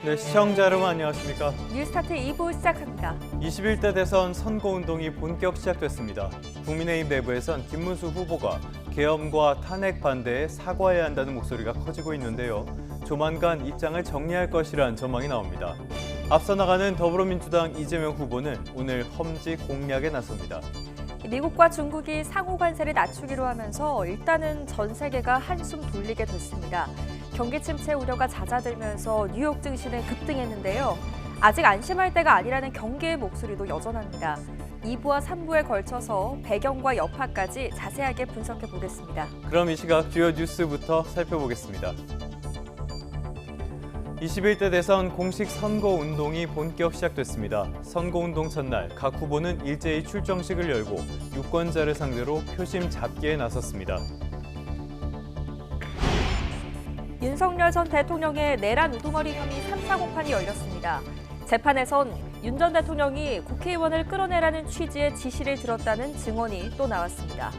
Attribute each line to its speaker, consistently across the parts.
Speaker 1: 네, 시청자 여러분 안녕하십니까?
Speaker 2: 뉴스타트 2부 시작합니다.
Speaker 1: 21대 대선 선거운동이 본격 시작됐습니다. 국민의힘 내부에선 김문수 후보가 계엄과 탄핵 반대에 사과해야 한다는 목소리가 커지고 있는데요. 조만간 입장을 정리할 것이란 전망이 나옵니다. 앞서 나가는 더불어민주당 이재명 후보는 오늘 험지 공략에 나섭니다.
Speaker 2: 미국과 중국이 상호 관세를 낮추기로 하면서 일단은 전 세계가 한숨 돌리게 됐습니다. 경기 침체 우려가 잦아들면서 뉴욕 증시는 급등했는데요. 아직 안심할 때가 아니라는 경계의 목소리도 여전합니다. 2부와 3부에 걸쳐서 배경과 여파까지 자세하게 분석해 보겠습니다.
Speaker 1: 그럼 이 시각 주요 뉴스부터 살펴보겠습니다. 21대 대선 공식 선거운동이 본격 시작됐습니다. 선거운동 첫날 각 후보는 일제히 출정식을 열고 유권자를 상대로 표심 잡기에 나섰습니다.
Speaker 2: 윤석열 전 대통령의 내란 우두머리 혐의 3사 공판이 열렸습니다. 재판에선 윤 전 대통령이 국회의원을 끌어내라는 취지의 지시를 들었다는 증언이 또 나왔습니다.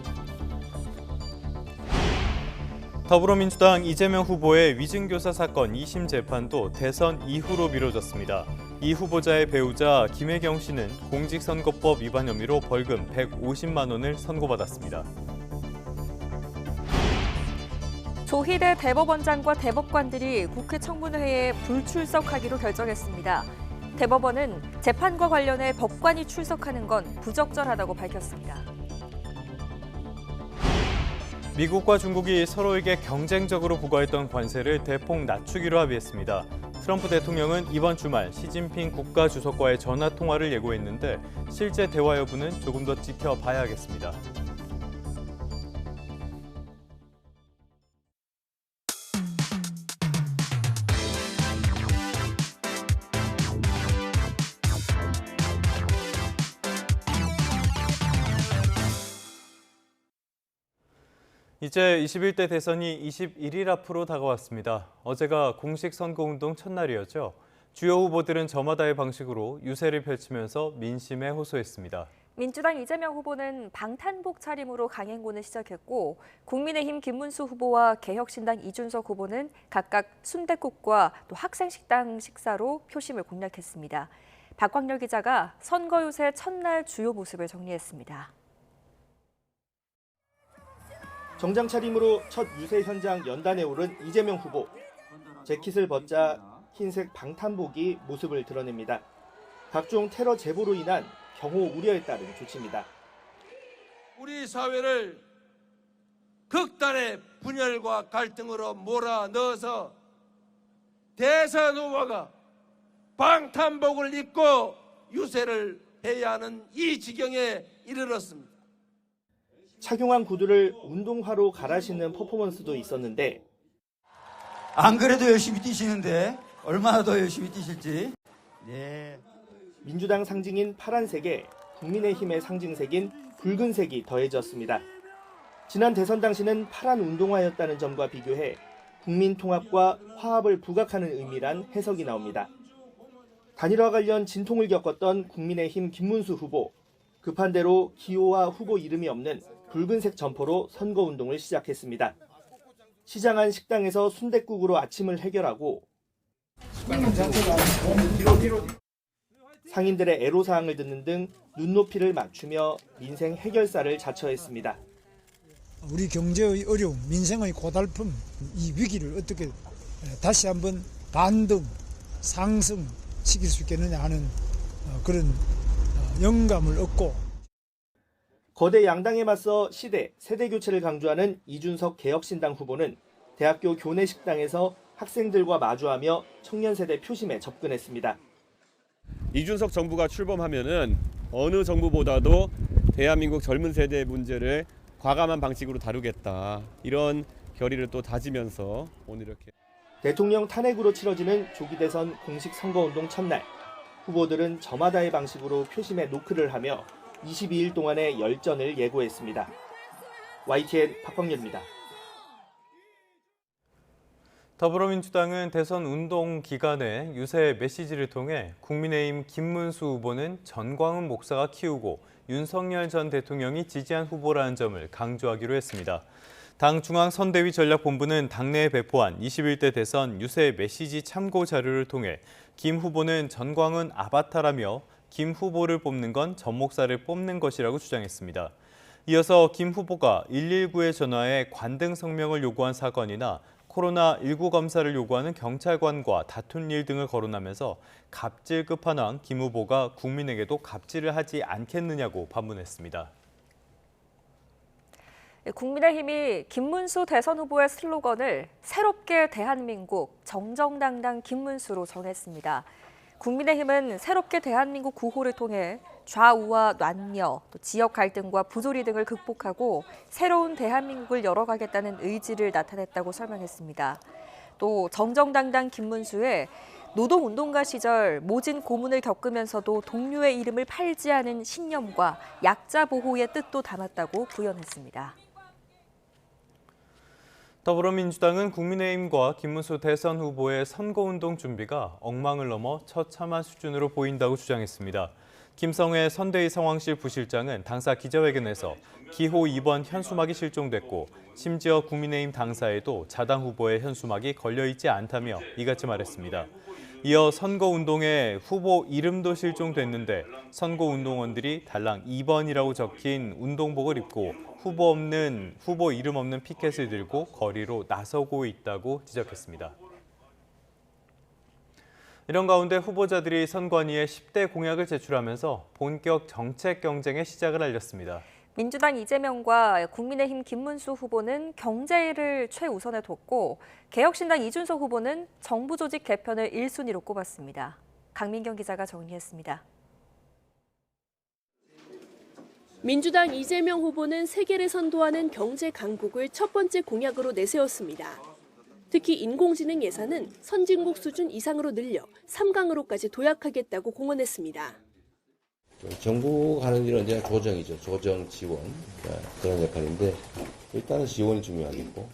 Speaker 1: 더불어민주당 이재명 후보의 위증교사 사건 2심 재판도 대선 이후로 미뤄졌습니다. 이 후보자의 배우자 김혜경 씨는 공직선거법 위반 혐의로 벌금 150만 원을 선고받았습니다.
Speaker 2: 조희대 대법원장과 대법관들이 국회 청문회에 불출석하기로 결정했습니다. 대법원은 재판과 관련해 법관이 출석하는 건 부적절하다고 밝혔습니다.
Speaker 1: 미국과 중국이 서로에게 경쟁적으로 부과했던 관세를 대폭 낮추기로 합의했습니다. 트럼프 대통령은 이번 주말 시진핑 국가주석과의 전화통화를 예고했는데 실제 대화 여부는 조금 더 지켜봐야겠습니다. 이제 21대 대선이 21일 앞으로 다가왔습니다. 어제가 공식 선거운동 첫날이었죠. 주요 후보들은 저마다의 방식으로 유세를 펼치면서 민심에 호소했습니다.
Speaker 2: 민주당 이재명 후보는 방탄복 차림으로 강행군을 시작했고 국민의힘 김문수 후보와 개혁신당 이준석 후보는 각각 순댓국과 또 학생식당 식사로 표심을 공략했습니다. 박광렬 기자가 선거 유세 첫날 주요 모습을 정리했습니다.
Speaker 3: 정장 차림으로 첫 유세 현장 연단에 오른 이재명 후보. 재킷을 벗자 흰색 방탄복이 모습을 드러냅니다. 각종 테러 제보로 인한 경호 우려에 따른 조치입니다.
Speaker 4: 우리 사회를 극단의 분열과 갈등으로 몰아넣어서 대선 후보가 방탄복을 입고 유세를 해야 하는 이 지경에 이르렀습니다.
Speaker 3: 착용한 구두를 운동화로 갈아 신는 퍼포먼스도 있었는데
Speaker 5: 안 그래도 열심히 뛰시는데 얼마나 더 열심히 뛰실지. 네.
Speaker 3: 민주당 상징인 파란색에 국민의힘의 상징색인 붉은색이 더해졌습니다. 지난 대선 당시는 파란 운동화였다는 점과 비교해 국민 통합과 화합을 부각하는 의미란 해석이 나옵니다. 단일화 관련 진통을 겪었던 국민의힘 김문수 후보. 급한 대로 기호와 후보 이름이 없는 붉은색 점퍼로 선거운동을 시작했습니다. 시장 안 식당에서 순댓국으로 아침을 해결하고 상인들의 애로사항을 듣는 등 눈높이를 맞추며 민생 해결사를 자처했습니다.
Speaker 6: 우리 경제의 어려움, 민생의 고달픔, 이 위기를 어떻게 다시 한번 반등, 상승시킬 수 있겠느냐 하는 그런 영감을 얻고
Speaker 3: 거대 양당에 맞서 시대, 세대 교체를 강조하는 이준석 개혁신당 후보는 대학교 교내 식당에서 학생들과 마주하며 청년 세대 표심에 접근했습니다.
Speaker 7: 이준석 정부가 출범하면은 어느 정부보다도 대한민국 젊은 세대의 문제를 과감한 방식으로 다루겠다. 이런 결의를 또 다지면서 오늘 이렇게
Speaker 3: 대통령 탄핵으로 치러지는 조기 대선 공식 선거운동 첫날. 후보들은 저마다의 방식으로 표심에 노크를 하며 22일 동안의 열전을 예고했습니다. YTN 박광렬입니다.
Speaker 1: 더불어민주당은 대선 운동 기간에 유세 메시지를 통해 국민의힘 김문수 후보는 전광훈 목사가 키우고 윤석열 전 대통령이 지지한 후보라는 점을 강조하기로 했습니다. 당 중앙선대위 전략본부는 당내에 배포한 21대 대선 유세 메시지 참고 자료를 통해 김 후보는 전광훈 아바타라며 김 후보를 뽑는 건 전 목사를 뽑는 것이라고 주장했습니다. 이어서 김 후보가 119에 전화해 관등 성명을 요구한 사건이나 코로나19 검사를 요구하는 경찰관과 다툰 일 등을 거론하면서 갑질 끝판왕 김 후보가 국민에게도 갑질을 하지 않겠느냐고 반문했습니다.
Speaker 2: 국민의힘이 김문수 대선 후보의 슬로건을 새롭게 대한민국 정정당당 김문수로 정했습니다. 국민의힘은 새롭게 대한민국 구호를 통해 좌우와 남녀, 또 지역 갈등과 부조리 등을 극복하고 새로운 대한민국을 열어가겠다는 의지를 나타냈다고 설명했습니다. 또 정정당당 김문수의 노동운동가 시절 모진 고문을 겪으면서도 동료의 이름을 팔지 않은 신념과 약자 보호의 뜻도 담았다고 부연했습니다.
Speaker 1: 더불어민주당은 국민의힘과 김문수 대선 후보의 선거운동 준비가 엉망을 넘어 처참한 수준으로 보인다고 주장했습니다. 김성회 선대위 상황실 부실장은 당사 기자회견에서 기호 2번 현수막이 실종됐고 심지어 국민의힘 당사에도 자당 후보의 현수막이 걸려있지 않다며 이같이 말했습니다. 이어 선거운동에 후보 이름도 실종됐는데 선거운동원들이 달랑 2번이라고 적힌 운동복을 입고 후보 이름 없는 피켓을 들고 거리로 나서고 있다고 지적했습니다. 이런 가운데 후보자들이 선관위에 10대 공약을 제출하면서 본격 정책 경쟁의 시작을 알렸습니다.
Speaker 2: 민주당 이재명과 국민의힘 김문수 후보는 경제를 최우선에 뒀고 개혁신당 이준석 후보는 정부 조직 개편을 1순위로 꼽았습니다. 강민경 기자가 정리했습니다.
Speaker 8: 민주당 이재명 후보는 세계를 선도하는 경제 강국을 첫 번째 공약으로 내세웠습니다. 특히 인공지능 예산은 선진국 수준 이상으로 늘려 3강으로까지 도약하겠다고 공언했습니다.
Speaker 9: 정부가 하는 일은 이제 조정이죠. 조정, 지원 그런 역할인데 일단은 지원이 중요하겠고.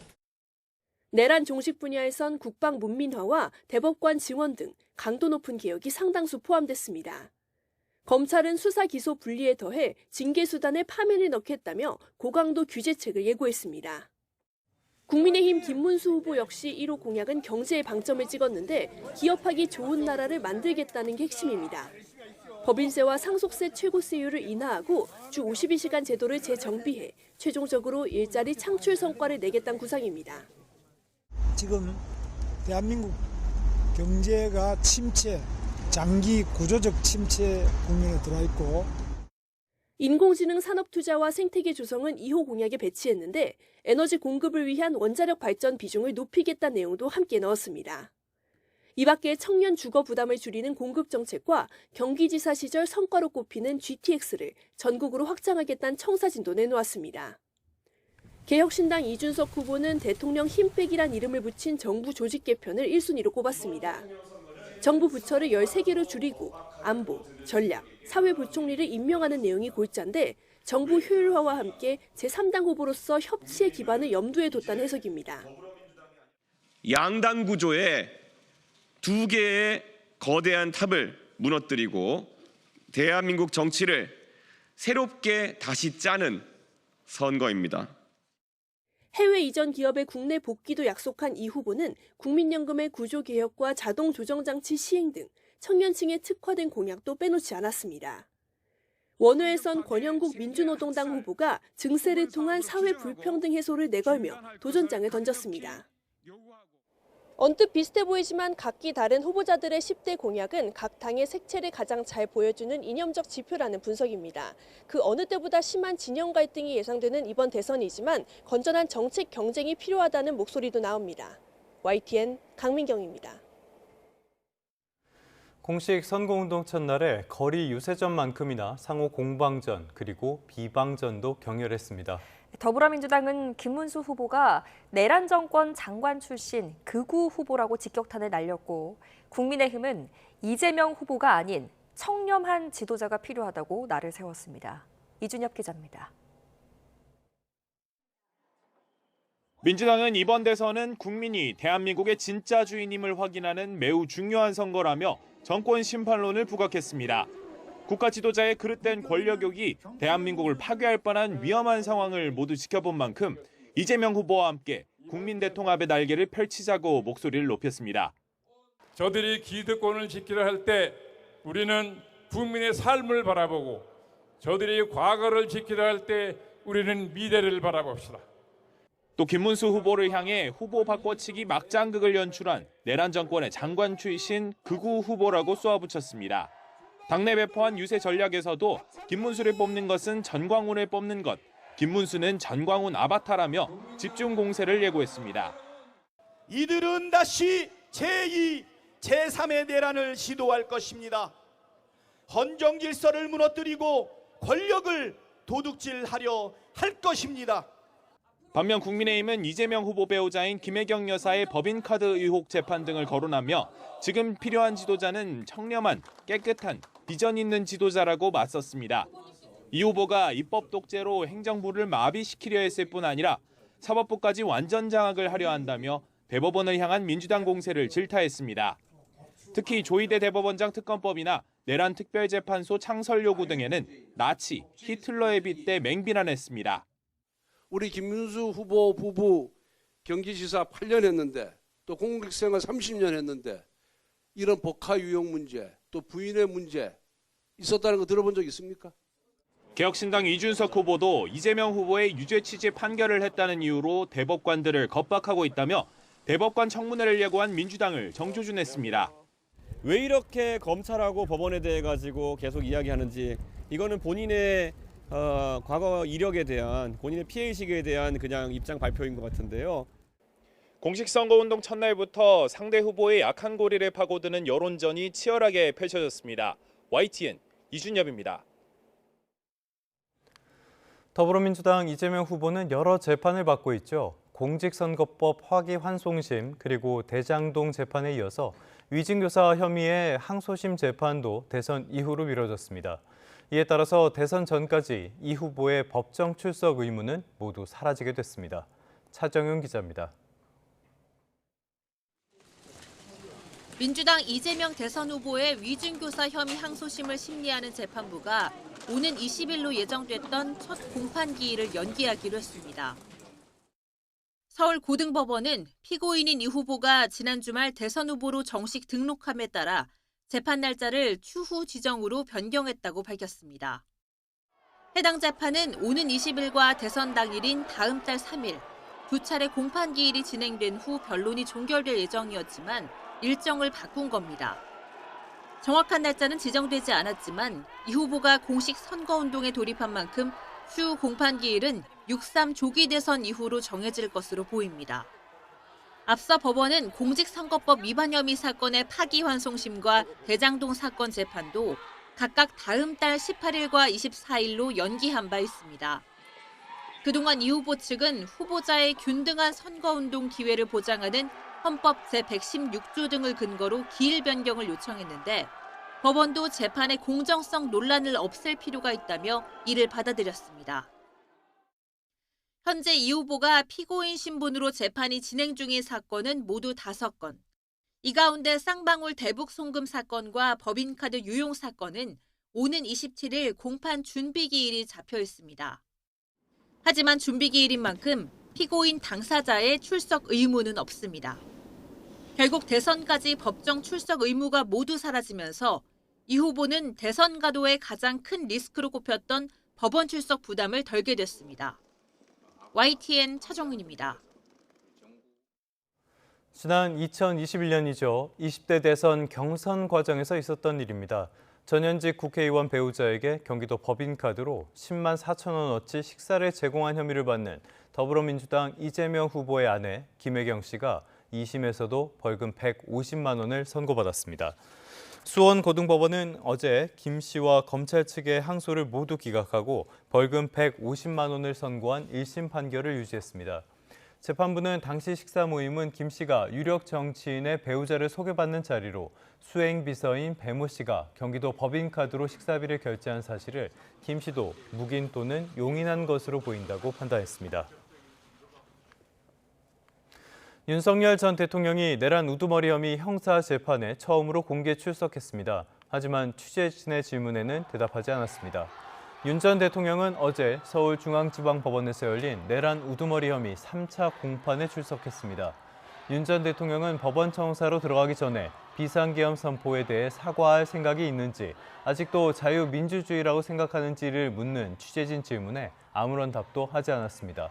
Speaker 8: 내란 종식 분야에선 국방 문민화와 대법관 지원 등 강도 높은 개혁이 상당수 포함됐습니다. 검찰은 수사 기소 분리에 더해 징계 수단에 파면을 넣겠다며 고강도 규제책을 예고했습니다. 국민의힘 김문수 후보 역시 1호 공약은 경제에 방점을 찍었는데 기업하기 좋은 나라를 만들겠다는 게 핵심입니다. 법인세와 상속세 최고세율을 인하하고 주 52시간 제도를 재정비해 최종적으로 일자리 창출 성과를 내겠다는 구상입니다.
Speaker 6: 지금 대한민국 경제가 침체, 장기 구조적 침체 국면에 들어와 있고
Speaker 8: 인공지능 산업 투자와 생태계 조성은 2호 공약에 배치했는데 에너지 공급을 위한 원자력 발전 비중을 높이겠다는 내용도 함께 넣었습니다. 이 밖에 청년 주거 부담을 줄이는 공급 정책과 경기지사 시절 성과로 꼽히는 GTX를 전국으로 확장하겠다는 청사진도 내놓았습니다. 개혁신당 이준석 후보는 대통령 힘빼기란 이름을 붙인 정부 조직 개편을 1순위로 꼽았습니다. 정부 부처를 13개로 줄이고 안보, 전략, 사회부총리를 임명하는 내용이 골자인데 정부 효율화와 함께 제3당 후보로서 협치의 기반을 염두에 뒀다는 해석입니다.
Speaker 7: 양당 구조에 두 개의 거대한 탑을 무너뜨리고 대한민국 정치를 새롭게 다시 짜는 선거입니다.
Speaker 8: 해외 이전 기업의 국내 복귀도 약속한 이 후보는 국민연금의 구조개혁과 자동조정장치 시행 등 청년층에 특화된 공약도 빼놓지 않았습니다. 원외에선 권영국 민주노동당 후보가 증세를 통한 사회 불평등 해소를 내걸며 도전장을 던졌습니다. 언뜻 비슷해 보이지만 각기 다른 후보자들의 10대 공약은 각 당의 색채를 가장 잘 보여주는 이념적 지표라는 분석입니다. 그 어느 때보다 심한 진영 갈등이 예상되는 이번 대선이지만 건전한 정책 경쟁이 필요하다는 목소리도 나옵니다. YTN 강민경입니다.
Speaker 1: 공식 선거운동 첫날에 거리 유세전만큼이나 상호 공방전 그리고 비방전도 격렬했습니다.
Speaker 2: 더불어민주당은 김문수 후보가 내란 정권 장관 출신 극우 후보라고 직격탄을 날렸고 국민의힘은 이재명 후보가 아닌 청렴한 지도자가 필요하다고 날을 세웠습니다. 이준엽 기자입니다.
Speaker 10: 민주당은 이번 대선은 국민이 대한민국의 진짜 주인임을 확인하는 매우 중요한 선거라며 정권 심판론을 부각했습니다. 국가 지도자의 그릇된 권력욕이 대한민국을 파괴할 뻔한 위험한 상황을 모두 지켜본 만큼 이재명 후보와 함께 국민 대통합의 날개를 펼치자고 목소리를 높였습니다.
Speaker 11: 저들이 기득권을 지키려 할 때 우리는 국민의 삶을 바라보고 저들이 과거를 지키려 할 때 우리는 미래를 바라봅시다.
Speaker 10: 또 김문수 후보를 향해 후보 바꿔치기 막장극을 연출한 내란 정권의 장관 출신 극우 후보라고 쏘아붙였습니다. 당내 배포한 유세 전략에서도 김문수를 뽑는 것은 전광훈을 뽑는 것, 김문수는 전광훈 아바타라며 집중 공세를 예고했습니다.
Speaker 12: 이들은 다시 제2, 제3의 내란을 시도할 것입니다. 헌정 질서를 무너뜨리고 권력을 도둑질하려 할 것입니다.
Speaker 10: 반면 국민의힘은 이재명 후보 배우자인 김혜경 여사의 법인카드 의혹 재판 등을 거론하며 지금 필요한 지도자는 청렴한, 깨끗한, 비전 있는 지도자라고 맞섰습니다. 이 후보가 입법 독재로 행정부를 마비시키려 했을 뿐 아니라 사법부까지 완전 장악을 하려 한다며 대법원을 향한 민주당 공세를 질타했습니다. 특히 조희대 대법원장 특검법이나 내란 특별재판소 창설 요구 등에는 나치, 히틀러에 빗대 맹비난했습니다.
Speaker 4: 우리 김문수 후보 부부 경기지사 8년 했는데 또 공직생활 30년 했는데 이런 법카 유용 문제 또 부인의 문제 있었다는 거 들어본 적 있습니까?
Speaker 10: 개혁신당 이준석 후보도 이재명 후보의 유죄 취지 판결을 했다는 이유로 대법관들을 겁박하고 있다며 대법관 청문회를 예고한 민주당을 정조준했습니다.
Speaker 7: 왜 이렇게 검찰하고 법원에 대해 가지고 계속 이야기하는지 이거는 본인의 과거 이력에 대한 본인의 피해의식에 대한 그냥 입장 발표인 것 같은데요.
Speaker 10: 공식 선거운동 첫날부터 상대 후보의 약한 고리를 파고드는 여론전이 치열하게 펼쳐졌습니다. YTN 이준엽입니다.
Speaker 1: 더불어민주당 이재명 후보는 여러 재판을 받고 있죠. 공직선거법 화기환송심 그리고 대장동 재판에 이어서 위증교사 혐의의 항소심 재판도 대선 이후로 미뤄졌습니다. 이에 따라서 대선 전까지 이 후보의 법정 출석 의무는 모두 사라지게 됐습니다. 차정윤 기자입니다.
Speaker 13: 민주당 이재명 대선 후보의 위증교사 혐의 항소심을 심리하는 재판부가 오는 20일로 예정됐던 첫 공판 기일을 연기하기로 했습니다. 서울고등법원은 피고인인 이 후보가 지난 주말 대선 후보로 정식 등록함에 따라 재판 날짜를 추후 지정으로 변경했다고 밝혔습니다. 해당 재판은 오는 20일과 대선 당일인 다음 달 3일 두 차례 공판 기일이 진행된 후 변론이 종결될 예정이었지만 일정을 바꾼 겁니다. 정확한 날짜는 지정되지 않았지만 이 후보가 공식 선거운동에 돌입한 만큼 추후 공판 기일은 6.3 조기 대선 이후로 정해질 것으로 보입니다. 앞서 법원은 공직선거법 위반 혐의 사건의 파기환송심과 대장동 사건 재판도 각각 다음 달 18일과 24일로 연기한 바 있습니다. 그동안 이 후보 측은 후보자의 균등한 선거운동 기회를 보장하는 헌법 제116조 등을 근거로 기일 변경을 요청했는데 법원도 재판의 공정성 논란을 없앨 필요가 있다며 이를 받아들였습니다. 현재 이 후보가 피고인 신분으로 재판이 진행 중인 사건은 모두 5건. 이 가운데 쌍방울 대북 송금 사건과 법인카드 유용 사건은 오는 27일 공판 준비기일이 잡혀 있습니다. 하지만 준비기일인 만큼 피고인 당사자의 출석 의무는 없습니다. 결국 대선까지 법정 출석 의무가 모두 사라지면서 이 후보는 대선 가도의 가장 큰 리스크로 꼽혔던 법원 출석 부담을 덜게 됐습니다. YTN 차정윤입니다.
Speaker 1: 지난 2021년이죠. 20대 대선 경선 과정에서 있었던 일입니다. 전현직 국회의원 배우자에게 경기도 법인카드로 10만 4천 원어치 식사를 제공한 혐의를 받는 더불어민주당 이재명 후보의 아내 김혜경 씨가 2심에서도 벌금 150만 원을 선고받았습니다. 수원고등법원은 어제 김 씨와 검찰 측의 항소를 모두 기각하고 벌금 150만 원을 선고한 1심 판결을 유지했습니다. 재판부는 당시 식사 모임은 김 씨가 유력 정치인의 배우자를 소개받는 자리로 수행비서인 배모 씨가 경기도 법인카드로 식사비를 결제한 사실을 김 씨도 묵인 또는 용인한 것으로 보인다고 판단했습니다. 윤석열 전 대통령이 내란 우두머리 혐의 형사 재판에 처음으로 공개 출석했습니다. 하지만 취재진의 질문에는 대답하지 않았습니다. 윤 전 대통령은 어제 서울중앙지방법원에서 열린 내란 우두머리 혐의 3차 공판에 출석했습니다. 윤 전 대통령은 법원 청사로 들어가기 전에 비상계엄 선포에 대해 사과할 생각이 있는지, 아직도 자유민주주의라고 생각하는지를 묻는 취재진 질문에 아무런 답도 하지 않았습니다.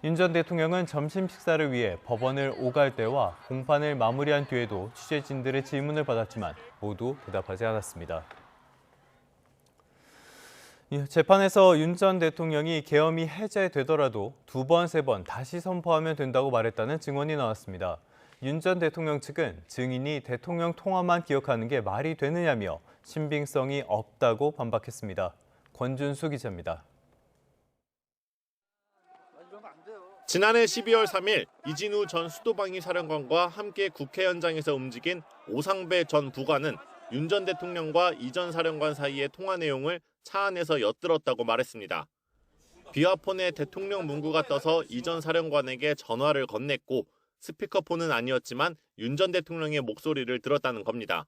Speaker 1: 윤 전 대통령은 점심 식사를 위해 법원을 오갈 때와 공판을 마무리한 뒤에도 취재진들의 질문을 받았지만 모두 대답하지 않았습니다. 재판에서 윤 전 대통령이 계엄이 해제되더라도 2번, 3번 다시 선포하면 된다고 말했다는 증언이 나왔습니다. 윤 전 대통령 측은 증인이 대통령 통화만 기억하는 게 말이 되느냐며 신빙성이 없다고 반박했습니다. 권준수 기자입니다.
Speaker 14: 지난해 12월 3일 이진우 전 수도방위 사령관과 함께 국회 현장에서 움직인 오상배 전 부관은 윤 전 대통령과 이 전 사령관 사이의 통화 내용을 차 안에서 엿들었다고 말했습니다. 비화폰에 대통령 문구가 떠서 이 전 사령관에게 전화를 건넸고 스피커폰은 아니었지만 윤 전 대통령의 목소리를 들었다는 겁니다.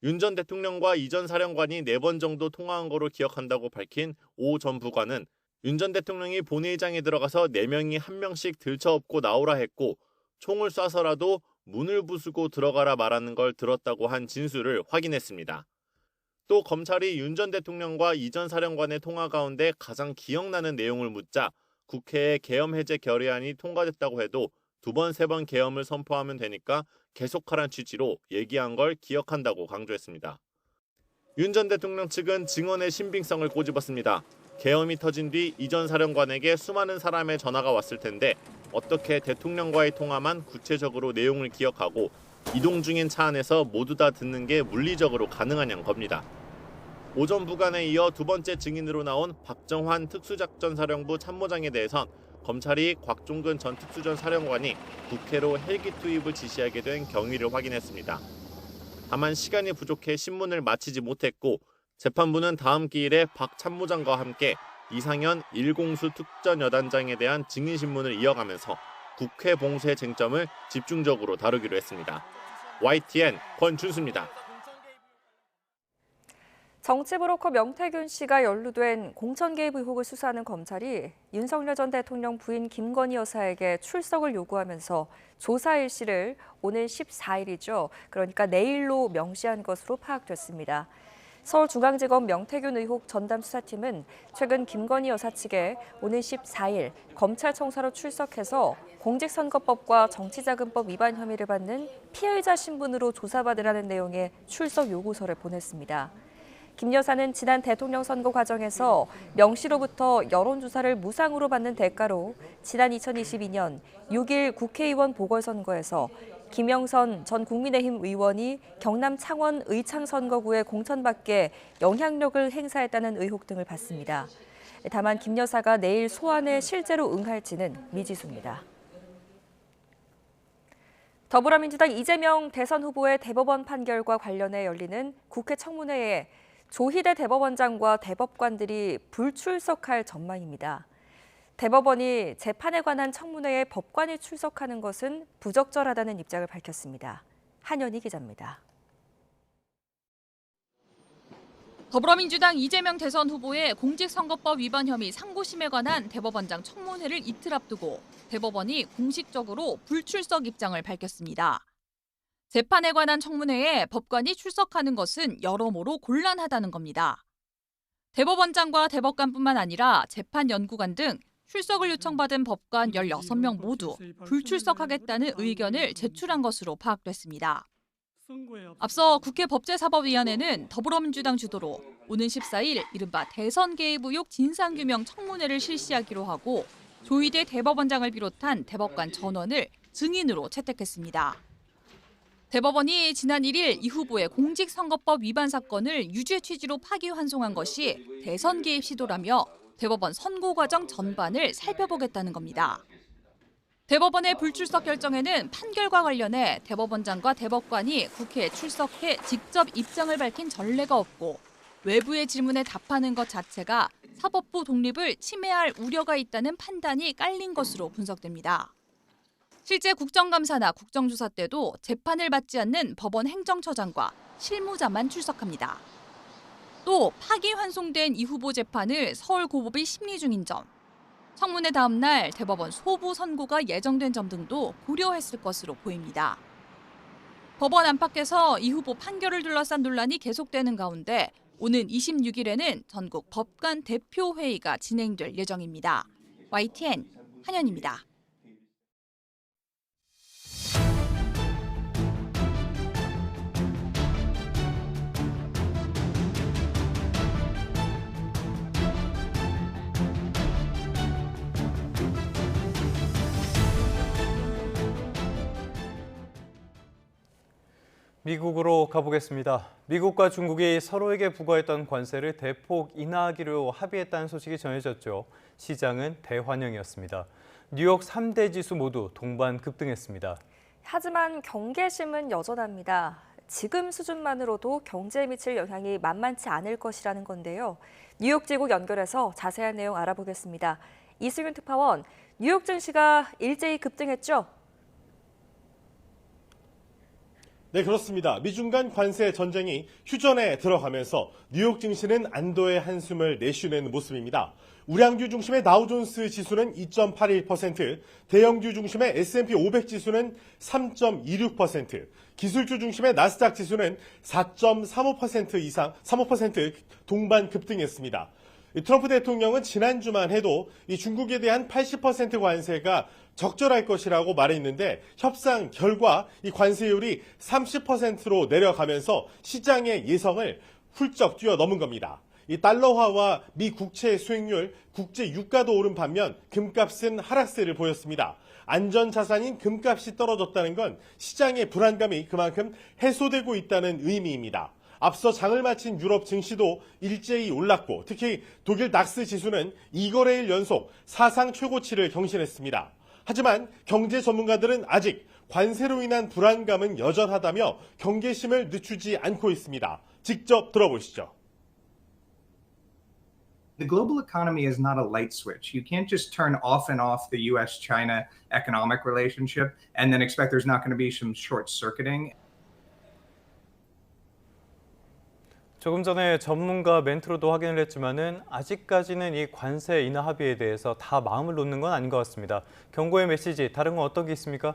Speaker 14: 윤 전 대통령과 이 전 사령관이 4번 정도 통화한 거로 기억한다고 밝힌 오 전 부관은 윤 전 대통령이 본회의장에 들어가서 4명이 한 명씩 들쳐업고 나오라 했고 총을 쏴서라도 문을 부수고 들어가라 말하는 걸 들었다고 한 진술을 확인했습니다. 또 검찰이 윤 전 대통령과 이 전 사령관의 통화 가운데 가장 기억나는 내용을 묻자 국회에 계엄 해제 결의안이 통과됐다고 해도 2번, 3번 계엄을 선포하면 되니까 계속하란 취지로 얘기한 걸 기억한다고 강조했습니다. 윤 전 대통령 측은 증언의 신빙성을 꼬집었습니다. 계엄이 터진 뒤 이 전 사령관에게 수많은 사람의 전화가 왔을 텐데 어떻게 대통령과의 통화만 구체적으로 내용을 기억하고 이동 중인 차 안에서 모두 다 듣는 게 물리적으로 가능하냐는 겁니다. 오 전 부관에 이어 2번째 증인으로 나온 박정환 특수작전사령부 참모장에 대해선 검찰이 곽종근 전 특수전 사령관이 국회로 헬기 투입을 지시하게 된 경위를 확인했습니다. 다만 시간이 부족해 신문을 마치지 못했고 재판부는 다음 기일에 박 참모장과 함께 이상현 1공수 특전여단장에 대한 증인신문을 이어가면서 국회 봉쇄 쟁점을 집중적으로 다루기로 했습니다. YTN 권준수입니다.
Speaker 2: 정치 브로커 명태균 씨가 연루된 공천 개입 의혹을 수사하는 검찰이 윤석열 전 대통령 부인 김건희 여사에게 출석을 요구하면서 조사 일시를 오늘 14일이죠. 그러니까 내일로 명시한 것으로 파악됐습니다. 서울중앙지검 명태균 의혹 전담 수사팀은 최근 김건희 여사 측에 오는 14일 검찰 청사로 출석해서 공직선거법과 정치자금법 위반 혐의를 받는 피해자 신분으로 조사받으라는 내용의 출석 요구서를 보냈습니다. 김 여사는 지난 대통령 선거 과정에서 명 씨로부터 여론조사를 무상으로 받는 대가로 지난 2022년 6.1 국회의원 보궐선거에서 김영선 전 국민의힘 의원이 경남 창원 의창선거구에 공천받게 영향력을 행사했다는 의혹 등을 받습니다. 다만 김 여사가 내일 소환에 실제로 응할지는 미지수입니다. 더불어민주당 이재명 대선 후보의 대법원 판결과 관련해 열리는 국회 청문회에 조희대 대법원장과 대법관들이 불출석할 전망입니다. 대법원이 재판에 관한 청문회에 법관이 출석하는 것은 부적절하다는 입장을 밝혔습니다. 한연희 기자입니다.
Speaker 15: 더불어민주당 이재명 대선 후보의 공직선거법 위반 혐의 상고심에 관한 대법원장 청문회를 이틀 앞두고 대법원이 공식적으로 불출석 입장을 밝혔습니다. 재판에 관한 청문회에 법관이 출석하는 것은 여러모로 곤란하다는 겁니다. 대법원장과 대법관뿐만 아니라 재판연구관 등 출석을 요청받은 법관 16명 모두 불출석하겠다는 의견을 제출한 것으로 파악됐습니다. 앞서 국회 법제사법위원회는 더불어민주당 주도로 오는 14일 이른바 대선 개입 의혹 진상규명 청문회를 실시하기로 하고 조희대 대법원장을 비롯한 대법관 전원을 증인으로 채택했습니다. 대법원이 지난 1일 이 후보의 공직선거법 위반 사건을 유죄 취지로 파기환송한 것이 대선 개입 시도라며 대법원 선고 과정 전반을 살펴보겠다는 겁니다. 대법원의 불출석 결정에는 판결과 관련해 대법원장과 대법관이 국회에 출석해 직접 입장을 밝힌 전례가 없고 외부의 질문에 답하는 것 자체가 사법부 독립을 침해할 우려가 있다는 판단이 깔린 것으로 분석됩니다. 실제 국정감사나 국정조사 때도 재판을 받지 않는 법원 행정처장과 실무자만 출석합니다. 또 파기환송된 이 후보 재판을 서울고법이 심리 중인 점, 청문회 다음 날 대법원 소부 선고가 예정된 점 등도 고려했을 것으로 보입니다. 법원 안팎에서 이 후보 판결을 둘러싼 논란이 계속되는 가운데 오는 26일에는 전국 법관 대표회의가 진행될 예정입니다. YTN 한현입니다.
Speaker 1: 미국으로 가보겠습니다. 미국과 중국이 서로에게 부과했던 관세를 대폭 인하하기로 합의했다는 소식이 전해졌죠. 시장은 대환영이었습니다. 뉴욕 3대 지수 모두 동반 급등했습니다.
Speaker 2: 하지만 경계심은 여전합니다. 지금 수준만으로도 경제에 미칠 영향이 만만치 않을 것이라는 건데요. 뉴욕 지국 연결해서 자세한 내용 알아보겠습니다. 이승윤 특파원, 뉴욕 증시가 일제히 급등했죠?
Speaker 14: 네, 그렇습니다. 미중 간 관세 전쟁이 휴전에 들어가면서 뉴욕 증시는 안도의 한숨을 내쉬는 모습입니다. 우량주 중심의 다우존스 지수는 2.81%, 대형주 중심의 S&P 500 지수는 3.26%, 기술주 중심의 나스닥 지수는 4.35% 이상, 35% 동반 급등했습니다. 트럼프 대통령은 지난주만 해도 이 중국에 대한 80% 관세가 적절할 것이라고 말했는데 협상 결과 이 관세율이 30%로 내려가면서 시장의 예상을 훌쩍 뛰어넘은 겁니다. 이 달러화와 미 국채 수익률, 국제 유가도 오른 반면 금값은 하락세를 보였습니다. 안전자산인 금값이 떨어졌다는 건 시장의 불안감이 그만큼 해소되고 있다는 의미입니다. 앞서 장을 마친 유럽 증시도 일제히 올랐고 특히 독일 닥스 지수는 2거래일 연속 사상 최고치를 경신했습니다. 하지만 경제 전문가들은 아직 관세로 인한 불안감은 여전하다며 경계심을 늦추지 않고 있습니다. 직접 들어보시죠.
Speaker 16: The global economy is not a light switch. You can't just turn off and off the US-China economic relationship and then expect there's not going to be some short-circuiting.
Speaker 1: 조금 전에 전문가 멘트로도 확인을 했지만은 아직까지는 이 관세 인하 합의에 대해서 다 마음을 놓는 건 아닌 것 같습니다. 경고의 메시지, 다른 건 어떤 게 있습니까?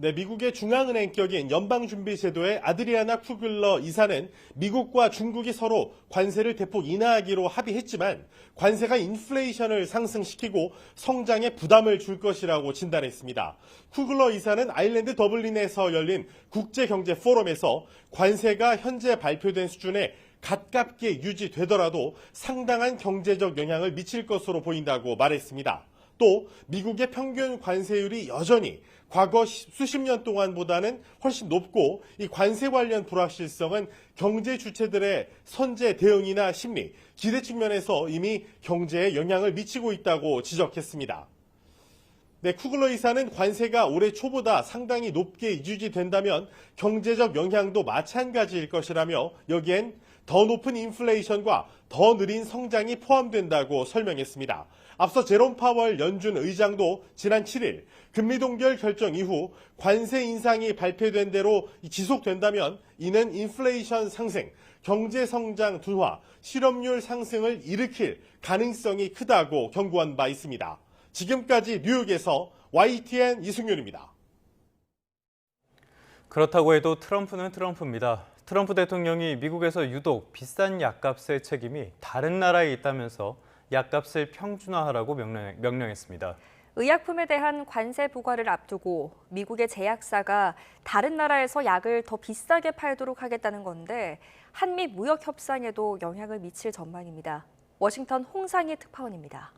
Speaker 14: 네, 미국의 중앙은행격인 연방준비제도의 아드리아나 쿠글러 이사는 미국과 중국이 서로 관세를 대폭 인하하기로 합의했지만 관세가 인플레이션을 상승시키고 성장에 부담을 줄 것이라고 진단했습니다. 쿠글러 이사는 아일랜드 더블린에서 열린 국제경제 포럼에서 관세가 현재 발표된 수준에 가깝게 유지되더라도 상당한 경제적 영향을 미칠 것으로 보인다고 말했습니다. 또 미국의 평균 관세율이 여전히 과거 수십 년 동안보다는 훨씬 높고 이 관세 관련 불확실성은 경제 주체들의 선제 대응이나 심리, 기대 측면에서 이미 경제에 영향을 미치고 있다고 지적했습니다. 네, 쿠글러 이사는 관세가 올해 초보다 상당히 높게 유지된다면 경제적 영향도 마찬가지일 것이라며 여기엔 더 높은 인플레이션과 더 느린 성장이 포함된다고 설명했습니다. 앞서 제롬 파월 연준 의장도 지난 7일 금리 동결 결정 이후 관세 인상이 발표된 대로 지속된다면 이는 인플레이션 상승, 경제 성장 둔화, 실업률 상승을 일으킬 가능성이 크다고 경고한 바 있습니다. 지금까지 뉴욕에서 YTN 이승윤입니다.
Speaker 1: 그렇다고 해도 트럼프는 트럼프입니다. 트럼프 대통령이 미국에서 유독 비싼 약값의 책임이 다른 나라에 있다면서 약값을 평준화하라고 명령했습니다.
Speaker 2: 의약품에 대한 관세 부과를 앞두고 미국의 제약사가 다른 나라에서 약을 더 비싸게 팔도록 하겠다는 건데 한미 무역 협상에도 영향을 미칠 전망입니다. 워싱턴 홍상희 특파원입니다.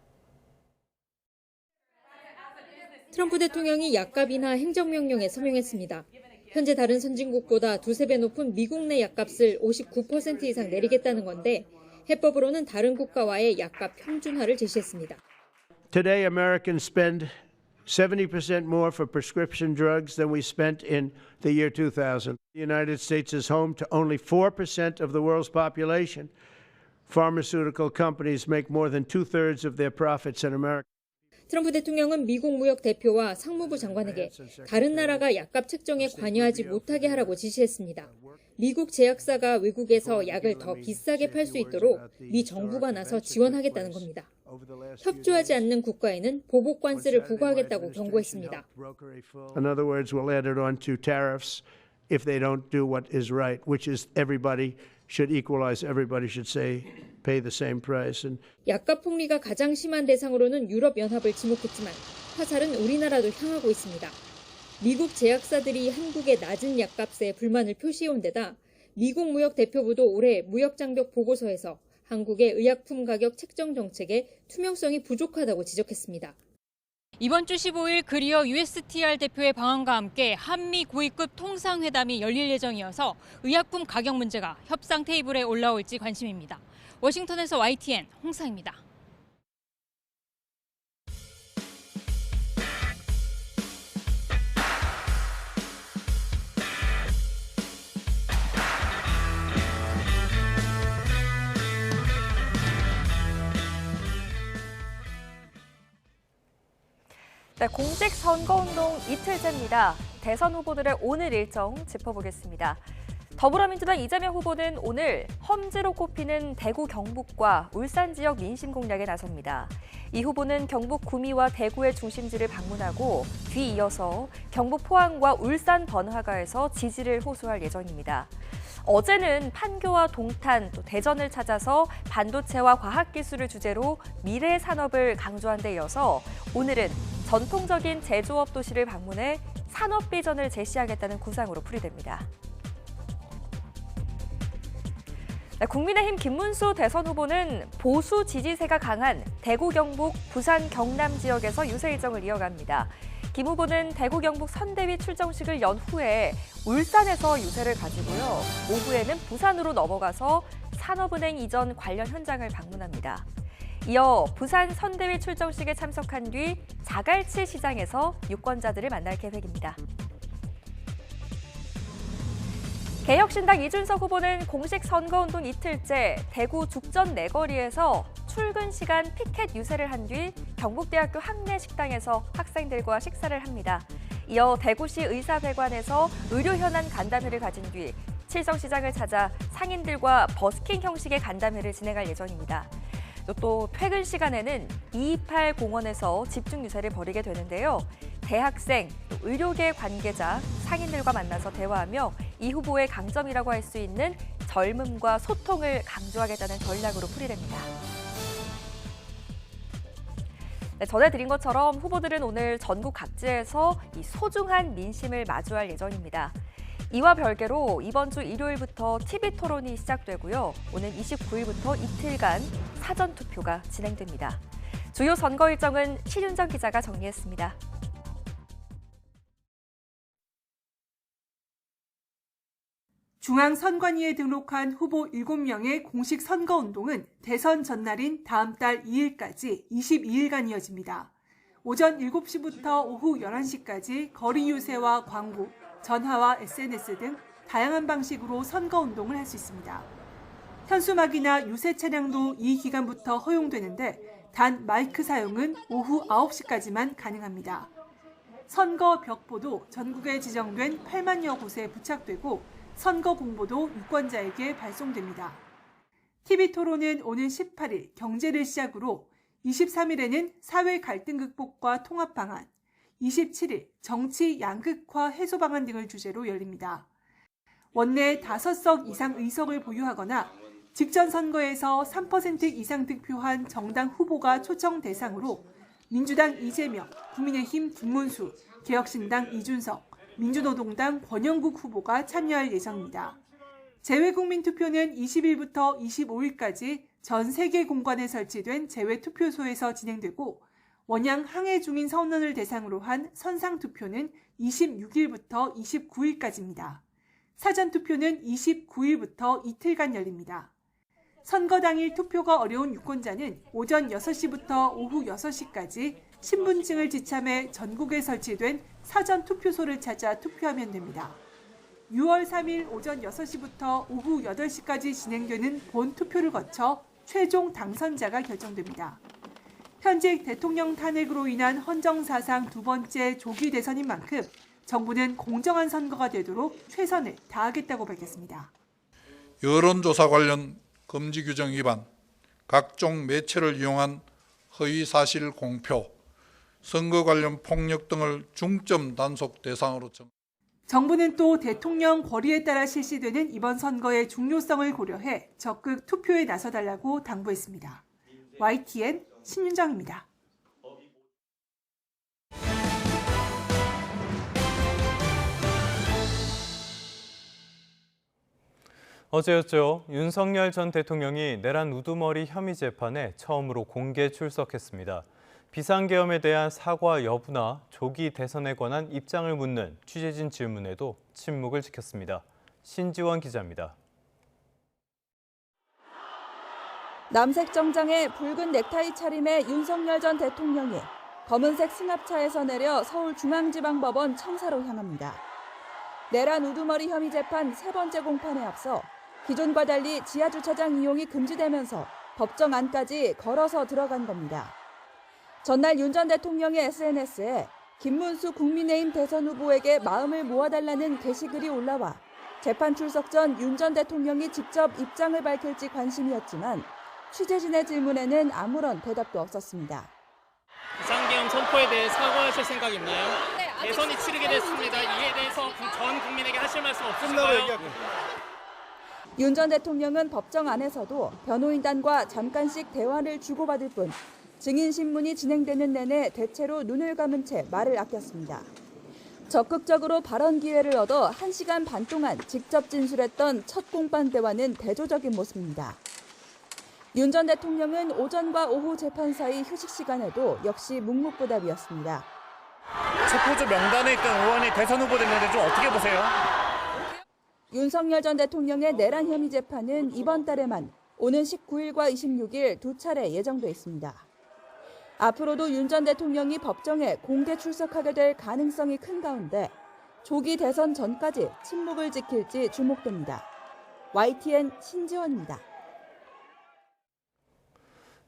Speaker 17: 트럼프 대통령이 약값 인하 행정명령에 서명했습니다. 현재 다른 선진국보다 두세 배 높은 미국 내 약값을 59% 이상 내리겠다는 건데 해법으로는 다른 국가와의 약값 평준화를 제시했습니다.
Speaker 18: Today, Americans spend 70% more for prescription drugs than we spent in the year 2000. The United States is home to only 4% of the world's population. Pharmaceutical companies make more than 2/3 of their profits in America.
Speaker 17: 트럼프 대통령은 미국 무역 대표와 상무부 장관에게 다른 나라가 약값 책정에 관여하지 못하게 하라고 지시했습니다. 미국 제약사가 외국에서 약을 더 비싸게 팔 수 있도록 미 정부가 나서 지원하겠다는 겁니다. 협조하지 않는 국가에는 보복 관세를 부과하겠다고 경고했습니다.
Speaker 18: In other words, we'll add it on to tariffs if they don't do what is right, which is everybody should equalize. Everybody should say pay the same price. And
Speaker 17: 약값 폭리가 가장 심한 대상으로는 유럽연합을 지목했지만 화살은 우리나라도 향하고 있습니다. 미국 제약사들이 한국의 낮은 약값에 불만을 표시해온 데다 미국 무역 대표부도 올해 무역장벽 보고서에서 한국의 의약품 가격 책정 정책의 투명성이 부족하다고 지적했습니다.
Speaker 19: 이번 주 15일 그리어 USTR 대표의 방한과 함께 한미 고위급 통상회담이 열릴 예정이어서 의약품 가격 문제가 협상 테이블에 올라올지 관심입니다. 워싱턴에서 YTN 홍상입니다.
Speaker 2: 네, 공식 선거운동 이틀째입니다. 대선 후보들의 오늘 일정 짚어보겠습니다. 더불어민주당 이재명 후보는 오늘 험지로 꼽히는 대구 경북과 울산 지역 민심 공략에 나섭니다. 이 후보는 경북 구미와 대구의 중심지를 방문하고 뒤이어서 경북 포항과 울산 번화가에서 지지를 호소할 예정입니다. 어제는 판교와 동탄, 또 대전을 찾아서 반도체와 과학기술을 주제로 미래 산업을 강조한 데 이어서 오늘은 전통적인 제조업 도시를 방문해 산업 비전을 제시하겠다는 구상으로 풀이됩니다. 국민의힘 김문수 대선 후보는 보수 지지세가 강한 대구, 경북, 부산, 경남 지역에서 유세 일정을 이어갑니다. 김 후보는 대구, 경북 선대위 출정식을 연 후에 울산에서 유세를 가지고요. 오후에는 부산으로 넘어가서 산업은행 이전 관련 현장을 방문합니다. 이어 부산 선대위 출정식에 참석한 뒤 자갈치 시장에서 유권자들을 만날 계획입니다. 개혁신당 이준석 후보는 공식 선거운동 이틀째 대구 죽전 내거리에서 출근 시간 피켓 유세를 한 뒤 경북대학교 학내식당에서 학생들과 식사를 합니다. 이어 대구시 의사회관에서 의료현안 간담회를 가진 뒤 칠성시장을 찾아 상인들과 버스킹 형식의 간담회를 진행할 예정입니다. 또 퇴근 시간에는 228 공원에서 집중 유세를 벌이게 되는데요. 대학생, 또 의료계 관계자, 상인들과 만나서 대화하며 이 후보의 강점이라고 할 수 있는 젊음과 소통을 강조하겠다는 전략으로 풀이됩니다. 네, 전해드린 것처럼 후보들은 오늘 전국 각지에서 이 소중한 민심을 마주할 예정입니다. 이와 별개로 이번 주 일요일부터 TV 토론이 시작되고요. 오는 29일부터 이틀간 사전 투표가 진행됩니다. 주요 선거 일정은 신윤정 기자가 정리했습니다.
Speaker 20: 중앙선관위에 등록한 후보 7명의 공식 선거운동은 대선 전날인 다음 달 2일까지 22일간 이어집니다. 오전 7시부터 오후 11시까지 거리 유세와 광고, 전화와 SNS 등 다양한 방식으로 선거운동을 할 수 있습니다. 현수막이나 유세 차량도 이 기간부터 허용되는데 단 마이크 사용은 오후 9시까지만 가능합니다. 선거 벽보도 전국에 지정된 8만여 곳에 부착되고 선거 공보도 유권자에게 발송됩니다. TV 토론은 오는 18일 경제를 시작으로 23일에는 사회 갈등 극복과 통합 방안, 27일 정치 양극화 해소 방안 등을 주제로 열립니다. 원내 5석 이상 의석을 보유하거나 직전 선거에서 3% 이상 득표한 정당 후보가 초청 대상으로 민주당 이재명, 국민의힘 김문수, 개혁신당 이준석, 민주노동당 권영국 후보가 참여할 예정입니다. 재외국민투표는 20일부터 25일까지 전 세계 공간에 설치된 재외투표소에서 진행되고 원양 항해 중인 선원을 대상으로 한 선상투표는 26일부터 29일까지입니다. 사전투표는 29일부터 이틀간 열립니다. 선거 당일 투표가 어려운 유권자는 오전 6시부터 오후 6시까지 신분증을 지참해 전국에 설치된 사전투표소를 찾아 투표하면 됩니다. 6월 3일 오전 6시부터 오후 8시까지 진행되는 본투표를 거쳐 최종 당선자가 결정됩니다. 현직 대통령 탄핵으로 인한 헌정사상 두 번째 조기 대선인 만큼 정부는 공정한 선거가 되도록 최선을 다하겠다고 밝혔습니다.
Speaker 21: 여론조사 관련 금지 규정 위반, 각종 매체를 이용한 허위 사실 공표, 선거 관련 폭력 등을 중점 단속 대상으로
Speaker 20: 정부는 또 대통령 권리에 따라 실시되는 이번 선거의 중요성을 고려해 적극 투표에 나서달라고 당부했습니다. YTN 신윤정입니다.
Speaker 1: 어제였죠. 윤석열 전 대통령이 내란 우두머리 혐의 재판에 처음으로 공개 출석했습니다. 비상계엄에 대한 사과 여부나 조기 대선에 관한 입장을 묻는 취재진 질문에도 침묵을 지켰습니다. 신지원 기자입니다.
Speaker 22: 남색 정장에 붉은 넥타이 차림의 윤석열 전 대통령이 검은색 승합차에서 내려 서울중앙지방법원 청사로 향합니다. 내란 우두머리 혐의 재판 세 번째 공판에 앞서 기존과 달리 지하주차장 이용이 금지되면서 법정 안까지 걸어서 들어간 겁니다. 전날 윤 전 대통령의 SNS에 김문수 국민의힘 대선 후보에게 마음을 모아달라는 게시글이 올라와 재판 출석 전 윤 전 대통령이 직접 입장을 밝힐지 관심이었지만 취재진의 질문에는 아무런 대답도 없었습니다.
Speaker 23: 비상계엄 선포에 대해 사과하실 생각 있나요? 네, 대선이 치르게 됐습니다. 이에 대해서 전 국민에게 하실 말씀 없으신가요?
Speaker 22: 윤 전 대통령은 법정 안에서도 변호인단과 잠깐씩 대화를 주고받을 뿐 증인 신문이 진행되는 내내 대체로 눈을 감은 채 말을 아꼈습니다. 적극적으로 발언 기회를 얻어 1시간 반 동안 직접 진술했던 첫 공판 대화는 대조적인 모습입니다. 윤 전 대통령은 오전과 오후 재판 사이 휴식 시간에도 역시 묵묵부답이었습니다.
Speaker 23: 체포조 명단에 있던 의원이 대선 후보 됐는데 좀 어떻게 보세요?
Speaker 22: 윤석열 전 대통령의 내란 혐의 재판은 이번 달에만 오는 19일과 26일 두 차례 예정돼 있습니다. 앞으로도 윤 전 대통령이 법정에 공개 출석하게 될 가능성이 큰 가운데 조기 대선 전까지 침묵을 지킬지 주목됩니다. YTN 신지원입니다.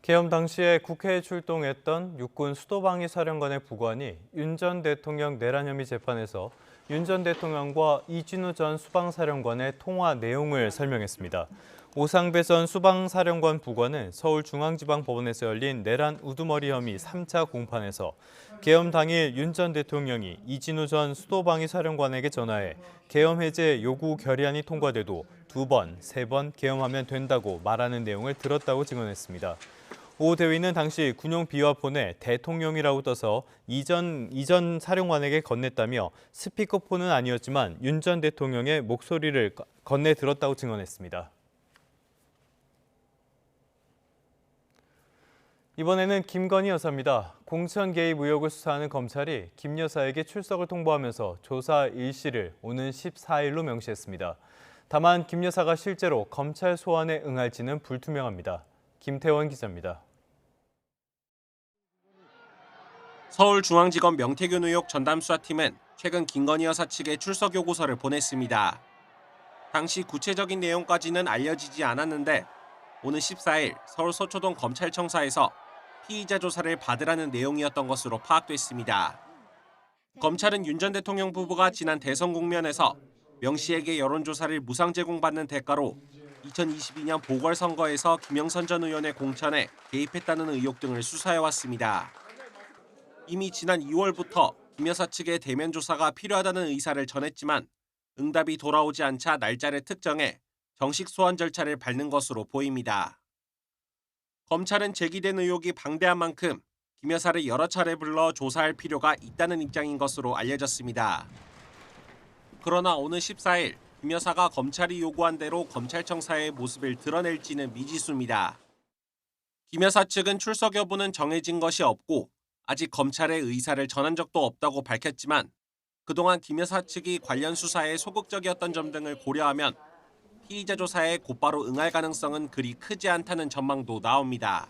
Speaker 1: 계엄 당시에 국회에 출동했던 육군 수도방위 사령관의 부관이 윤 전 대통령 내란 혐의 재판에서 윤 전 대통령과 이진우 전 수방사령관의 통화 내용을 설명했습니다. 오상배 전 수방사령관 부관은 서울중앙지방법원에서 열린 내란 우두머리 혐의 3차 공판에서 계엄 당일 윤 전 대통령이 이진우 전 수도방위 사령관에게 전화해 계엄 해제 요구 결의안이 통과돼도 2번, 3번 계엄하면 된다고 말하는 내용을 들었다고 증언했습니다. 오 대위는 당시 군용 비화폰에 대통령이라고 떠서 이전 사령관에게 건넸다며 스피커폰은 아니었지만 윤 전 대통령의 목소리를 건네 들었다고 증언했습니다. 이번에는 김건희 여사입니다. 공천 개입 의혹을 수사하는 검찰이 김 여사에게 출석을 통보하면서 조사 일시를 오는 14일로 명시했습니다. 다만 김 여사가 실제로 검찰 소환에 응할지는 불투명합니다. 김태원 기자입니다.
Speaker 24: 서울중앙지검 명태균 의혹 전담수사팀은 최근 김건희 여사 측에 출석 요구서를 보냈습니다. 당시 구체적인 내용까지는 알려지지 않았는데 오는 14일 서울 서초동 검찰청사에서 피의자 조사를 받으라는 내용이었던 것으로 파악됐습니다. 검찰은 윤 전 대통령 부부가 지난 대선 국면에서 명 씨에게 여론조사를 무상 제공받는 대가로 2022년 보궐선거에서 김영선 전 의원의 공천에 개입했다는 의혹 등을 수사해왔습니다. 이미 지난 2월부터 김 여사 측에 대면 조사가 필요하다는 의사를 전했지만 응답이 돌아오지 않자 날짜를 특정해 정식 소환 절차를 밟는 것으로 보입니다. 검찰은 제기된 의혹이 방대한 만큼 김 여사를 여러 차례 불러 조사할 필요가 있다는 입장인 것으로 알려졌습니다. 그러나 오는 14일 김 여사가 검찰이 요구한 대로 검찰청사의 모습을 드러낼지는 미지수입니다. 김 여사 측은 출석 여부는 정해진 것이 없고 아직 검찰의 의사를 전한 적도 없다고 밝혔지만 그동안 김 여사 측이 관련 수사에 소극적이었던 점 등을 고려하면 피의자 조사에 곧바로 응할 가능성은 그리 크지 않다는 전망도 나옵니다.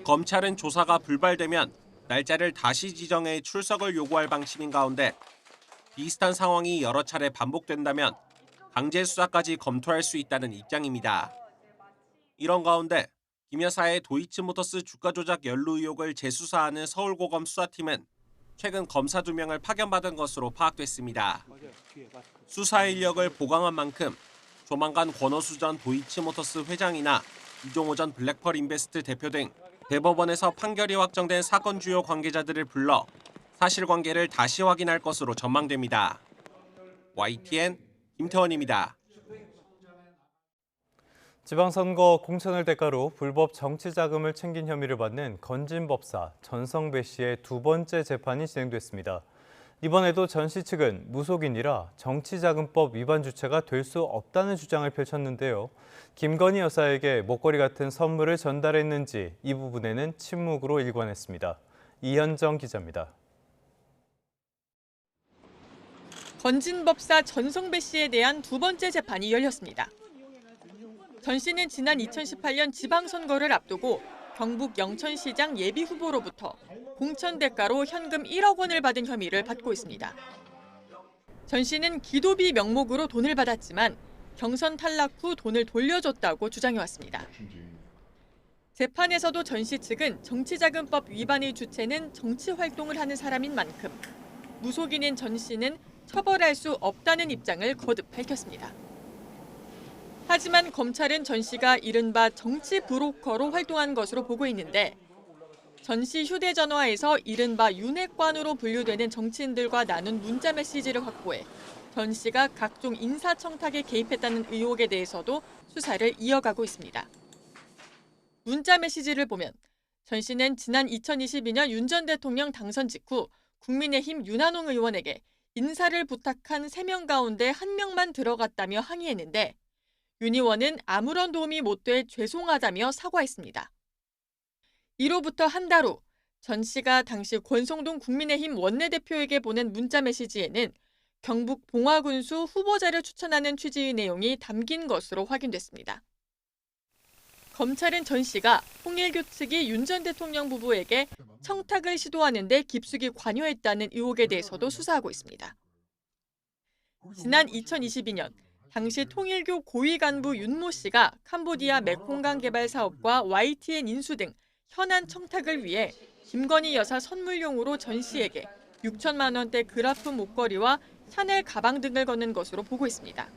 Speaker 24: 검찰은 조사가 불발되면 날짜를 다시 지정해 출석을 요구할 방침인 가운데 비슷한 상황이 여러 차례 반복된다면 강제 수사까지 검토할 수 있다는 입장입니다. 이런 가운데 김 여사의 도이치모터스 주가 조작 연루 의혹을 재수사하는 서울고검 수사팀은 최근 검사 2명을 파견받은 것으로 파악됐습니다. 수사 인력을 보강한 만큼 조만간 권오수 전 도이치모터스 회장이나 이종호 전 블랙펄 인베스트 대표 등 대법원에서 판결이 확정된 사건 주요 관계자들을 불러 사실관계를 다시 확인할 것으로 전망됩니다. YTN 김태원입니다.
Speaker 1: 지방선거 공천을 대가로 불법 정치자금을 챙긴 혐의를 받는 건진법사 전성배 씨의 두 번째 재판이 진행됐습니다. 이번에도 전 씨 측은 무속인이라 정치자금법 위반 주체가 될 수 없다는 주장을 펼쳤는데요. 김건희 여사에게 목걸이 같은 선물을 전달했는지 이 부분에는 침묵으로 일관했습니다. 이현정 기자입니다.
Speaker 3: 건진법사 전성배 씨에 대한 두 번째 재판이 열렸습니다. 전 씨는 지난 2018년 지방선거를 앞두고 경북 영천시장 예비후보로부터 공천 대가로 현금 1억 원을 받은 혐의를 받고 있습니다. 전 씨는 기도비 명목으로 돈을 받았지만 경선 탈락 후 돈을 돌려줬다고 주장해왔습니다. 재판에서도 전 씨 측은 정치자금법 위반의 주체는 정치활동을 하는 사람인 만큼 무속인인 전 씨는 처벌할 수 없다는 입장을 거듭 밝혔습니다. 하지만 검찰은 전 씨가 이른바 정치 브로커로 활동한 것으로 보고 있는데 전 씨 휴대전화에서 이른바 윤핵관으로 분류되는 정치인들과 나눈 문자 메시지를 확보해 전 씨가 각종 인사청탁에 개입했다는 의혹에 대해서도 수사를 이어가고 있습니다. 문자 메시지를 보면 전 씨는 지난 2022년 윤 전 대통령 당선 직후 국민의힘 윤한홍 의원에게 인사를 부탁한 3명 가운데 1명만 들어갔다며 항의했는데 윤 의원은 아무런 도움이 못 돼 죄송하다며 사과했습니다. 이로부터 한 달 후 전 씨가 당시 권성동 국민의힘 원내대표에게 보낸 문자 메시지에는 경북 봉화군수 후보자를 추천하는 취지의 내용이 담긴 것으로 확인됐습니다. 검찰은 전 씨가 홍일교 측이 윤 전 대통령 부부에게 청탁을 시도하는 데 깊숙이 관여했다는 의혹에 대해서도 수사하고 있습니다. 지난 2022년 당시 통일교 고위 간부 윤모 씨가 캄보디아 메콩강 개발 사업과 YTN 인수 등 현안 청탁을 위해 김건희 여사 선물용으로 전 씨에게 6천만 원대 그라프 목걸이와 샤넬 가방 등을 거는 것으로 보고 있습니다.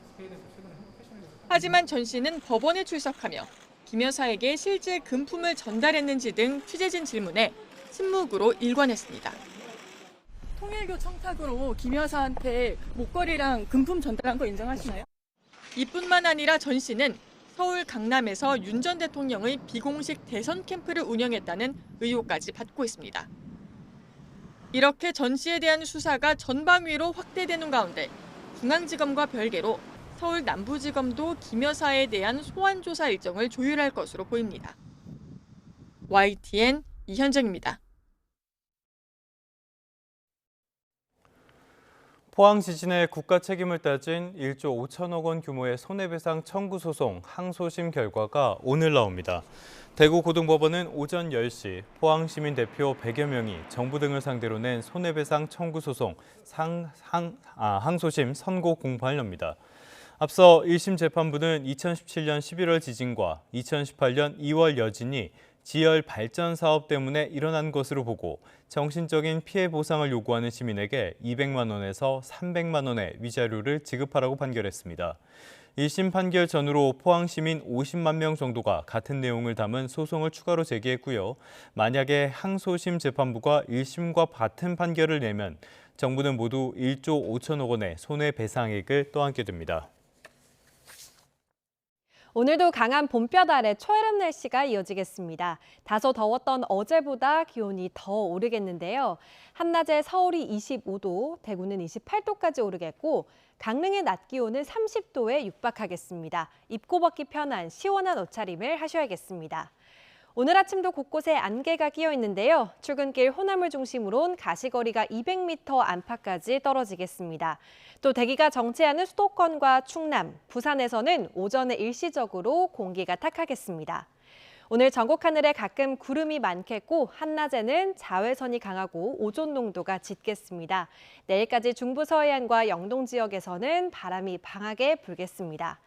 Speaker 3: 하지만 전 씨는 법원에 출석하며 김 여사에게 실제 금품을 전달했는지 등 취재진 질문에 침묵으로 일관했습니다. 통일교 청탁으로 김 여사한테 목걸이랑 금품 전달한 거 인정하시나요? 이뿐만 아니라 전 씨는 서울 강남에서 윤 전 대통령의 비공식 대선 캠프를 운영했다는 의혹까지 받고 있습니다. 이렇게 전 씨에 대한 수사가 전방위로 확대되는 가운데 중앙지검과 별개로 서울 남부지검도 김 여사에 대한 소환 조사 일정을 조율할 것으로 보입니다. YTN 이현정입니다.
Speaker 1: 포항 지진의 국가 책임을 따진 1조 5천억 원 규모의 손해배상 청구 소송 항소심 결과가 오늘 나옵니다. 대구고등법원은 오전 10시 포항시민 대표 100여 명이 정부 등을 상대로 낸 손해배상 청구 소송 항소심 선고 공판을 엽니다. 앞서 1심 재판부는 2017년 11월 지진과 2018년 2월 여진이 지열 발전 사업 때문에 일어난 것으로 보고 정신적인 피해 보상을 요구하는 시민에게 200만 원에서 300만 원의 위자료를 지급하라고 판결했습니다. 1심 판결 전후로 포항 시민 50만 명 정도가 같은 내용을 담은 소송을 추가로 제기했고요. 만약에 항소심 재판부가 1심과 같은 판결을 내면 정부는 모두 1조 5천억 원의 손해배상액을 떠안게 됩니다.
Speaker 5: 오늘도 강한 봄볕 아래 초여름 날씨가 이어지겠습니다. 다소 더웠던 어제보다 기온이 더 오르겠는데요. 한낮에 서울이 25도, 대구는 28도까지 오르겠고 강릉의 낮 기온은 30도에 육박하겠습니다. 입고 벗기 편한 시원한 옷차림을 하셔야겠습니다. 오늘 아침도 곳곳에 안개가 끼어 있는데요. 출근길 호남을 중심으로 가시거리가 200m 안팎까지 떨어지겠습니다. 또 대기가 정체하는 수도권과 충남, 부산에서는 오전에 일시적으로 공기가 탁하겠습니다. 오늘 전국 하늘에 가끔 구름이 많겠고 한낮에는 자외선이 강하고 오존 농도가 짙겠습니다. 내일까지 중부 서해안과 영동 지역에서는 바람이 강하게 불겠습니다.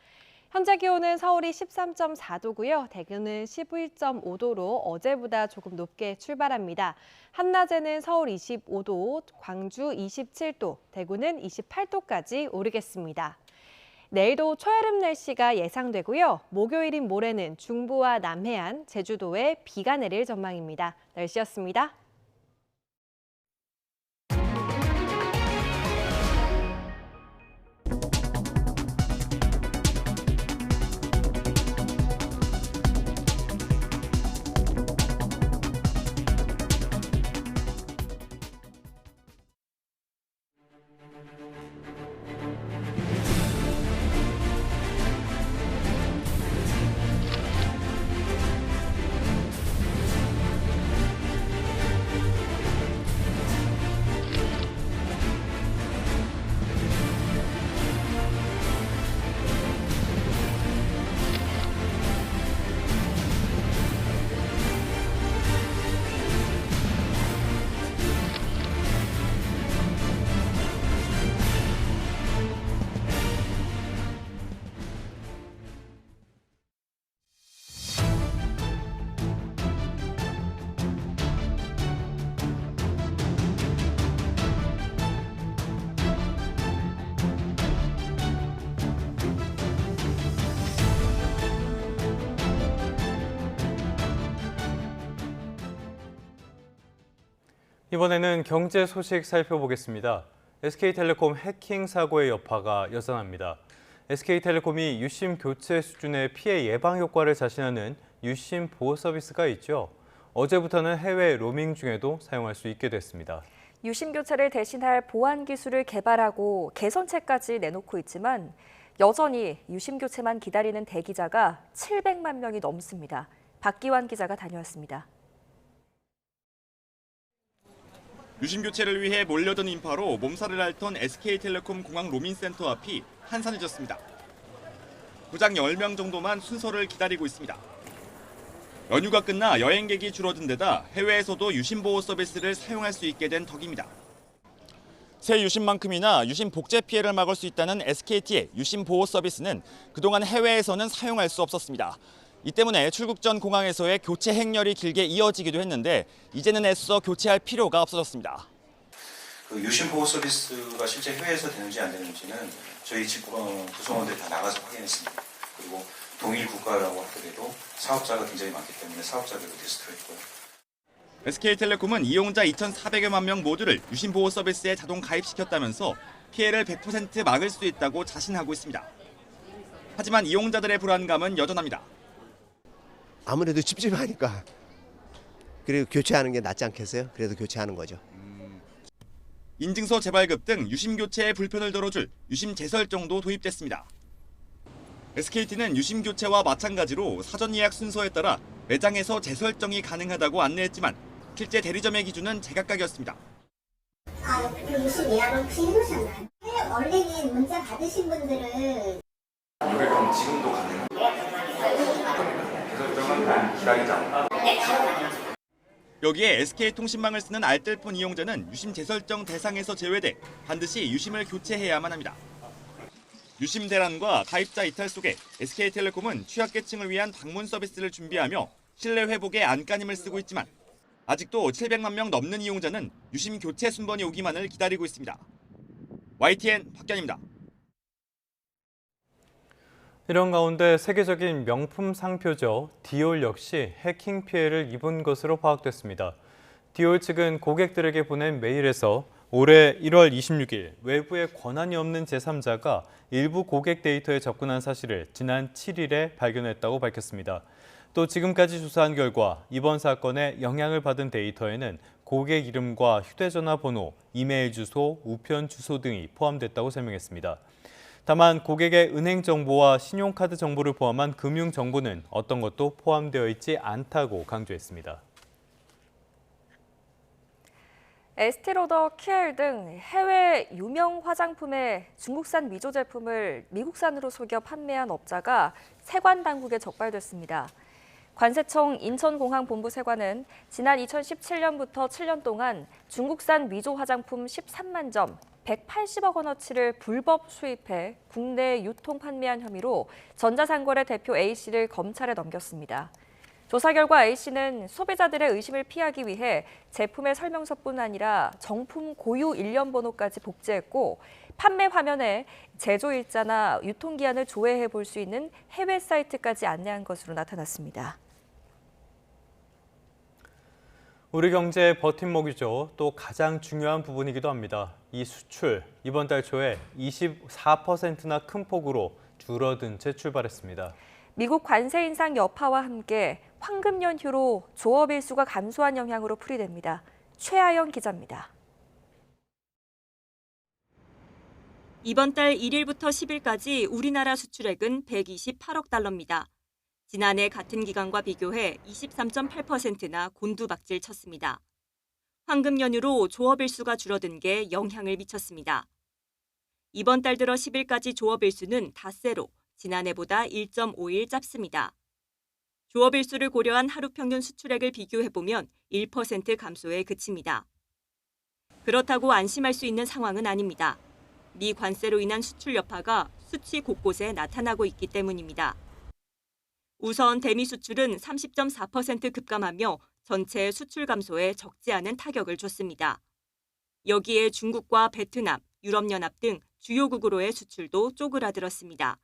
Speaker 5: 현재 기온은 서울이 13.4도고요. 대구는 11.5도로 어제보다 조금 높게 출발합니다. 한낮에는 서울 25도, 광주 27도, 대구는 28도까지 오르겠습니다. 내일도 초여름 날씨가 예상되고요. 목요일인 모레는 중부와 남해안, 제주도에 비가 내릴 전망입니다. 날씨였습니다.
Speaker 1: 이번에는 경제 소식 살펴보겠습니다. SK텔레콤 해킹 사고의 여파가 여전합니다. SK텔레콤이 유심 교체 수준의 피해 예방 효과를 자신하는 유심 보호 서비스가 있죠. 어제부터는 해외 로밍 중에도 사용할 수 있게 됐습니다.
Speaker 2: 유심 교체를 대신할 보안 기술을 개발하고 개선책까지 내놓고 있지만 여전히 유심 교체만 기다리는 대기자가 700만 명이 넘습니다. 박기환 기자가 다녀왔습니다.
Speaker 6: 유심 교체를 위해 몰려든 인파로 몸살을 앓던 SK텔레콤 공항 로밍센터 앞이 한산해졌습니다. 고작 10명 정도만 순서를 기다리고 있습니다. 연휴가 끝나 여행객이 줄어든 데다 해외에서도 유심 보호 서비스를 사용할 수 있게 된 덕입니다. 새 유심만큼이나 유심 복제 피해를 막을 수 있다는 SKT의 유심 보호 서비스는 그동안 해외에서는 사용할 수 없었습니다. 이 때문에 출국 전 공항에서의 교체 행렬이 길게 이어지기도 했는데 이제는 애써 교체할 필요가 없어졌습니다.
Speaker 8: 유심 보호 서비스가 실제 해외에서 되는지 안 되는지는 저희 구성원들이 다 나가서 확인했습니다. 그리고 동일 국가라고 하더라도 사업자가 굉장히 많기 때문에 사업자별로 리스트가 있고요.
Speaker 6: SK텔레콤은 이용자 2,400여만 명 모두를 유심 보호 서비스에 자동 가입시켰다면서 피해를 100% 막을 수 있다고 자신하고 있습니다. 하지만 이용자들의 불안감은 여전합니다.
Speaker 9: 아무래도 찝찝하니까 그리고 교체하는 게 낫지 않겠어요? 그래도 교체하는 거죠.
Speaker 6: 인증서 재발급 등 유심 교체에 불편을 덜어줄 유심 재설정도 도입됐습니다. SKT는 유심 교체와 마찬가지로 사전 예약 순서에 따라 매장에서 재설정이 가능하다고 안내했지만 실제 대리점의 기준은 제각각이었습니다.
Speaker 11: 유심 예약을 혹시 해놓으셨나요? 원래는 문자 받으신 분들은
Speaker 8: 그럼 지금도 가능해요? 재설정은 기다리자.
Speaker 6: 여기에 SK통신망을 쓰는 알뜰폰 이용자는 유심 재설정 대상에서 제외돼 반드시 유심을 교체해야만 합니다. 유심 대란과 가입자 이탈 속에 SK텔레콤은 취약계층을 위한 방문 서비스를 준비하며 신뢰 회복에 안간힘을 쓰고 있지만 아직도 700만 명 넘는 이용자는 유심 교체 순번이 오기만을 기다리고 있습니다. YTN 박견입니다.
Speaker 1: 이런 가운데 세계적인 명품 상표죠. 디올 역시 해킹 피해를 입은 것으로 파악됐습니다. 디올 측은 고객들에게 보낸 메일에서 올해 1월 26일 외부에 권한이 없는 제3자가 일부 고객 데이터에 접근한 사실을 지난 7일에 발견했다고 밝혔습니다. 또 지금까지 조사한 결과 이번 사건에 영향을 받은 데이터에는 고객 이름과 휴대전화 번호, 이메일 주소, 우편 주소 등이 포함됐다고 설명했습니다. 다만 고객의 은행 정보와 신용카드 정보를 포함한 금융 정보는 어떤 것도 포함되어 있지 않다고 강조했습니다.
Speaker 2: 에스티로더, 키엘 등 해외 유명 화장품의 중국산 미조 제품을 미국산으로 속여 판매한 업자가 세관 당국에 적발됐습니다. 관세청 인천공항본부 세관은 지난 2017년부터 7년 동안 중국산 미조 화장품 13만 점, 180억 원어치를 불법 수입해 국내에 유통 판매한 혐의로 전자상거래 대표 A씨를 검찰에 넘겼습니다. 조사 결과 A씨는 소비자들의 의심을 피하기 위해 제품의 설명서뿐 아니라 정품 고유 일련번호까지 복제했고 판매 화면에 제조일자나 유통기한을 조회해 볼 수 있는 해외 사이트까지 안내한 것으로 나타났습니다.
Speaker 1: 우리 경제의 버팀목이죠. 또 가장 중요한 부분이기도 합니다. 이 수출, 이번 달 초에 24%나 큰 폭으로 줄어든 채 출발했습니다.
Speaker 2: 미국 관세 인상 여파와 함께 황금 연휴로 조업 일수가 감소한 영향으로 풀이됩니다. 최아영 기자입니다.
Speaker 4: 이번 달 1일부터 10일까지 우리나라 수출액은 128억 달러입니다. 지난해 같은 기간과 비교해 23.8%나 곤두박질 쳤습니다. 황금 연휴로 조업 일수가 줄어든 게 영향을 미쳤습니다. 이번 달 들어 10일까지 조업 일수는 닷새로 지난해보다 1.5일 짧습니다. 조업 일수를 고려한 하루 평균 수출액을 비교해보면 1% 감소에 그칩니다. 그렇다고 안심할 수 있는 상황은 아닙니다. 미 관세로 인한 수출 여파가 수치 곳곳에 나타나고 있기 때문입니다. 우선 대미 수출은 30.4% 급감하며 전체 수출 감소에 적지 않은 타격을 줬습니다. 여기에 중국과 베트남, 유럽연합 등 주요국으로의 수출도 쪼그라들었습니다.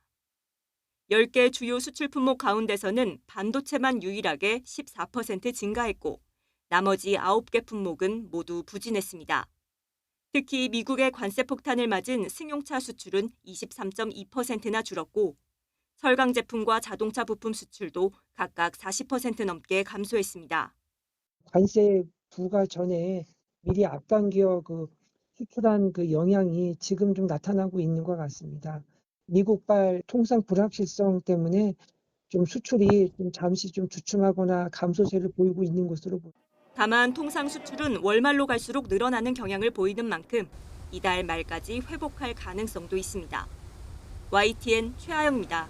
Speaker 4: 10개 주요 수출 품목 가운데서는 반도체만 유일하게 14% 증가했고 나머지 9개 품목은 모두 부진했습니다. 특히 미국의 관세 폭탄을 맞은 승용차 수출은 23.2%나 줄었고 철강 제품과 자동차 부품 수출도 각각 40% 넘게 감소했습니다.
Speaker 7: 관세 부과 전에 미리 앞당겨 수출한 영향이 지금 좀 나타나고 있는 것 같습니다. 미국발 통상 불확실성 때문에 좀 수출이 잠시 주춤하거나 감소세를 보이고 있는 것으로 보입니다.
Speaker 4: 다만 통상 수출은 월말로 갈수록 늘어나는 경향을 보이는 만큼 이달 말까지 회복할 가능성도 있습니다. YTN 최아영입니다.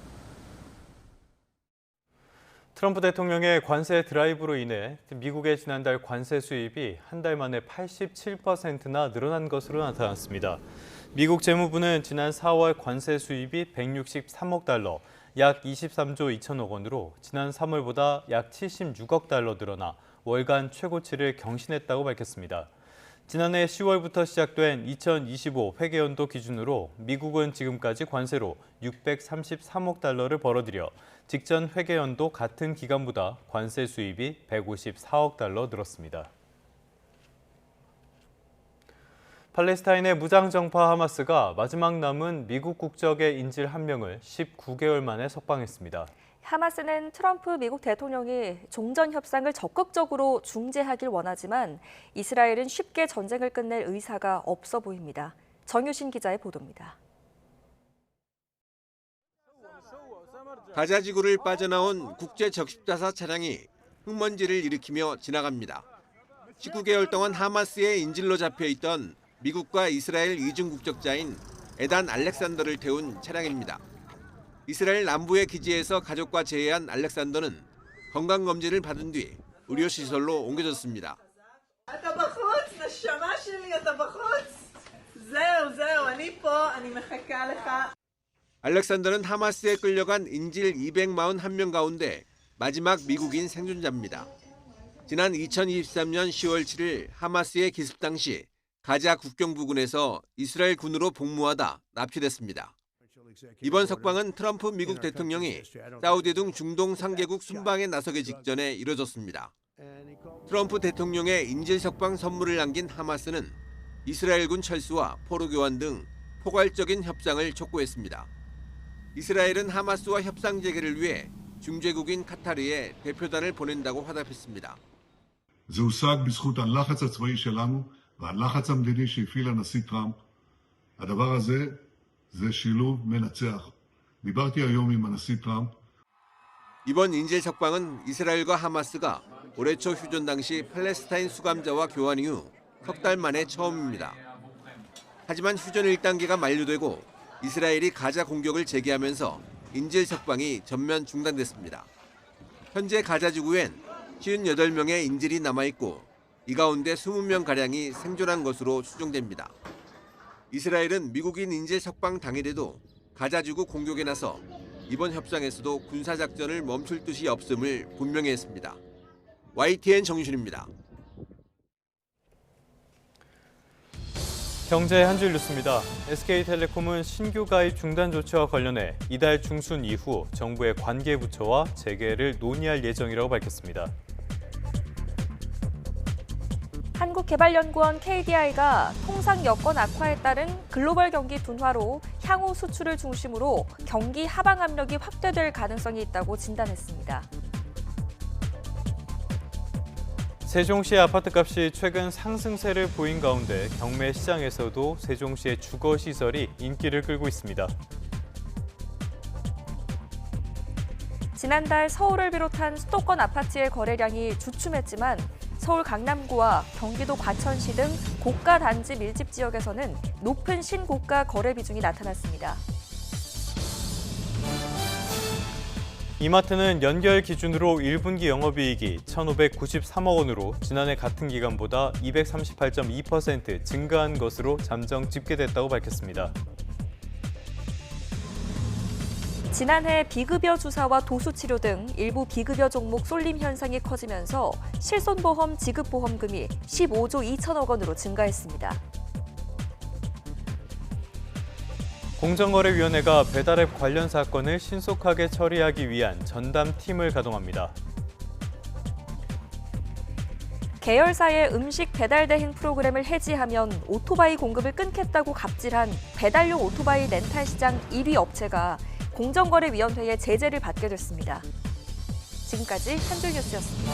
Speaker 1: 트럼프 대통령의 관세 드라이브로 인해 미국의 지난달 관세 수입이 한 달 만에 87%나 늘어난 것으로 나타났습니다. 미국 재무부는 지난 4월 관세 수입이 163억 달러, 약 23조 2천억 원으로 지난 3월보다 약 76억 달러 늘어나 월간 최고치를 경신했다고 밝혔습니다. 지난해 10월부터 시작된 2025 회계연도 기준으로 미국은 지금까지 관세로 633억 달러를 벌어들여 직전 회계연도 같은 기간보다 관세 수입이 154억 달러 늘었습니다. 팔레스타인의 무장정파 하마스가 마지막 남은 미국 국적의 인질 1명을 19개월 만에 석방했습니다.
Speaker 2: 하마스는 트럼프 미국 대통령이 종전 협상을 적극적으로 중재하길 원하지만 이스라엘은 쉽게 전쟁을 끝낼 의사가 없어 보입니다. 정유신 기자의 보도입니다.
Speaker 10: 가자 지구를 빠져나온 국제 적십자사 차량이 흙먼지를 일으키며 지나갑니다. 19개월 동안 하마스의 인질로 잡혀있던 미국과 이스라엘 이중 국적자인 에단 알렉산더를 태운 차량입니다. 이스라엘 남부의 기지에서 가족과 재해한 알렉산더는 건강검진을 받은 뒤 의료시설로 옮겨졌습니다. 알렉산더는 하마스에 끌려간 인질 241명 가운데 마지막 미국인 생존자입니다. 지난 2023년 10월 7일 하마스의 기습 당시 가자 국경 부근에서 이스라엘 군으로 복무하다 납치됐습니다. 이번 석방은 트럼프 미국 대통령이 사우디 등 중동 3개국 순방에 나서기 직전에 이뤄졌습니다. 트럼프 대통령의 인질 석방 선물을 남긴 하마스는 이스라엘군 철수와 포로 교환 등 포괄적인 협상을 촉구했습니다. 이스라엘은 하마스와 협상 재개를 위해 중재국인 카타르에 대표단을 보낸다고 화답했습니다.
Speaker 12: זה הושג בזכות הלחץ הצבאי שלנו והלחץ המדיני שהפעיל הנשיא טראמפ. הדבר הזה זה שילוב מנצח. דיברתי היום עם הנשיא טראמפ.
Speaker 10: 이번 인질 석방은 이스라엘과 하마스가 올해 초 휴전 당시 팔레스타인 수감자와 교환 이후 석 달 만에 처음입니다. 하지만 휴전 1단계가 만료되고 이스라엘이 가자 공격을 재개하면서 인질 석방이 전면 중단됐습니다. 현재 가자 지구엔 58명의 인질이 남아있고 이 가운데 20명가량이 생존한 것으로 추정됩니다. 이스라엘은 미국인 인질 석방 당일에도 가자지구 공격에 나서 이번 협상에서도 군사작전을 멈출 뜻이 없음을 분명히 했습니다. YTN 정유진입니다.
Speaker 1: 경제 한 줄 뉴스입니다. SK텔레콤은 신규 가입 중단 조치와 관련해 이달 중순 이후 정부의 관계 부처와 재개를 논의할 예정이라고 밝혔습니다.
Speaker 2: 한국개발연구원 KDI가 통상 여건 악화에 따른 글로벌 경기 둔화로 향후 수출을 중심으로 경기 하방 압력이 확대될 가능성이 있다고 진단했습니다.
Speaker 1: 세종시의 아파트값이 최근 상승세를 보인 가운데 경매 시장에서도 세종시의 주거시설이 인기를 끌고 있습니다.
Speaker 2: 지난달 서울을 비롯한 수도권 아파트의 거래량이 주춤했지만 서울 강남구와 경기도 과천시 등 고가 단지 밀집 지역에서는 높은 신고가 거래 비중이 나타났습니다.
Speaker 1: 이마트는 연결 기준으로 1분기 영업이익이 1,593억 원으로 지난해 같은 기간보다 238.2% 증가한 것으로 잠정 집계됐다고 밝혔습니다.
Speaker 2: 지난해 비급여 주사와 도수치료 등 일부 비급여 종목 쏠림 현상이 커지면서 실손보험 지급보험금이 15조 2천억 원으로 증가했습니다.
Speaker 1: 공정거래위원회가 배달앱 관련 사건을 신속하게 처리하기 위한 전담팀을 가동합니다.
Speaker 2: 계열사의 음식 배달 대행 프로그램을 해지하면 오토바이 공급을 끊겠다고 갑질한 배달용 오토바이 렌탈 시장 1위 업체가 공정거래위원회의 제재를 받게 됐습니다. 지금까지 한줄 뉴스였습니다.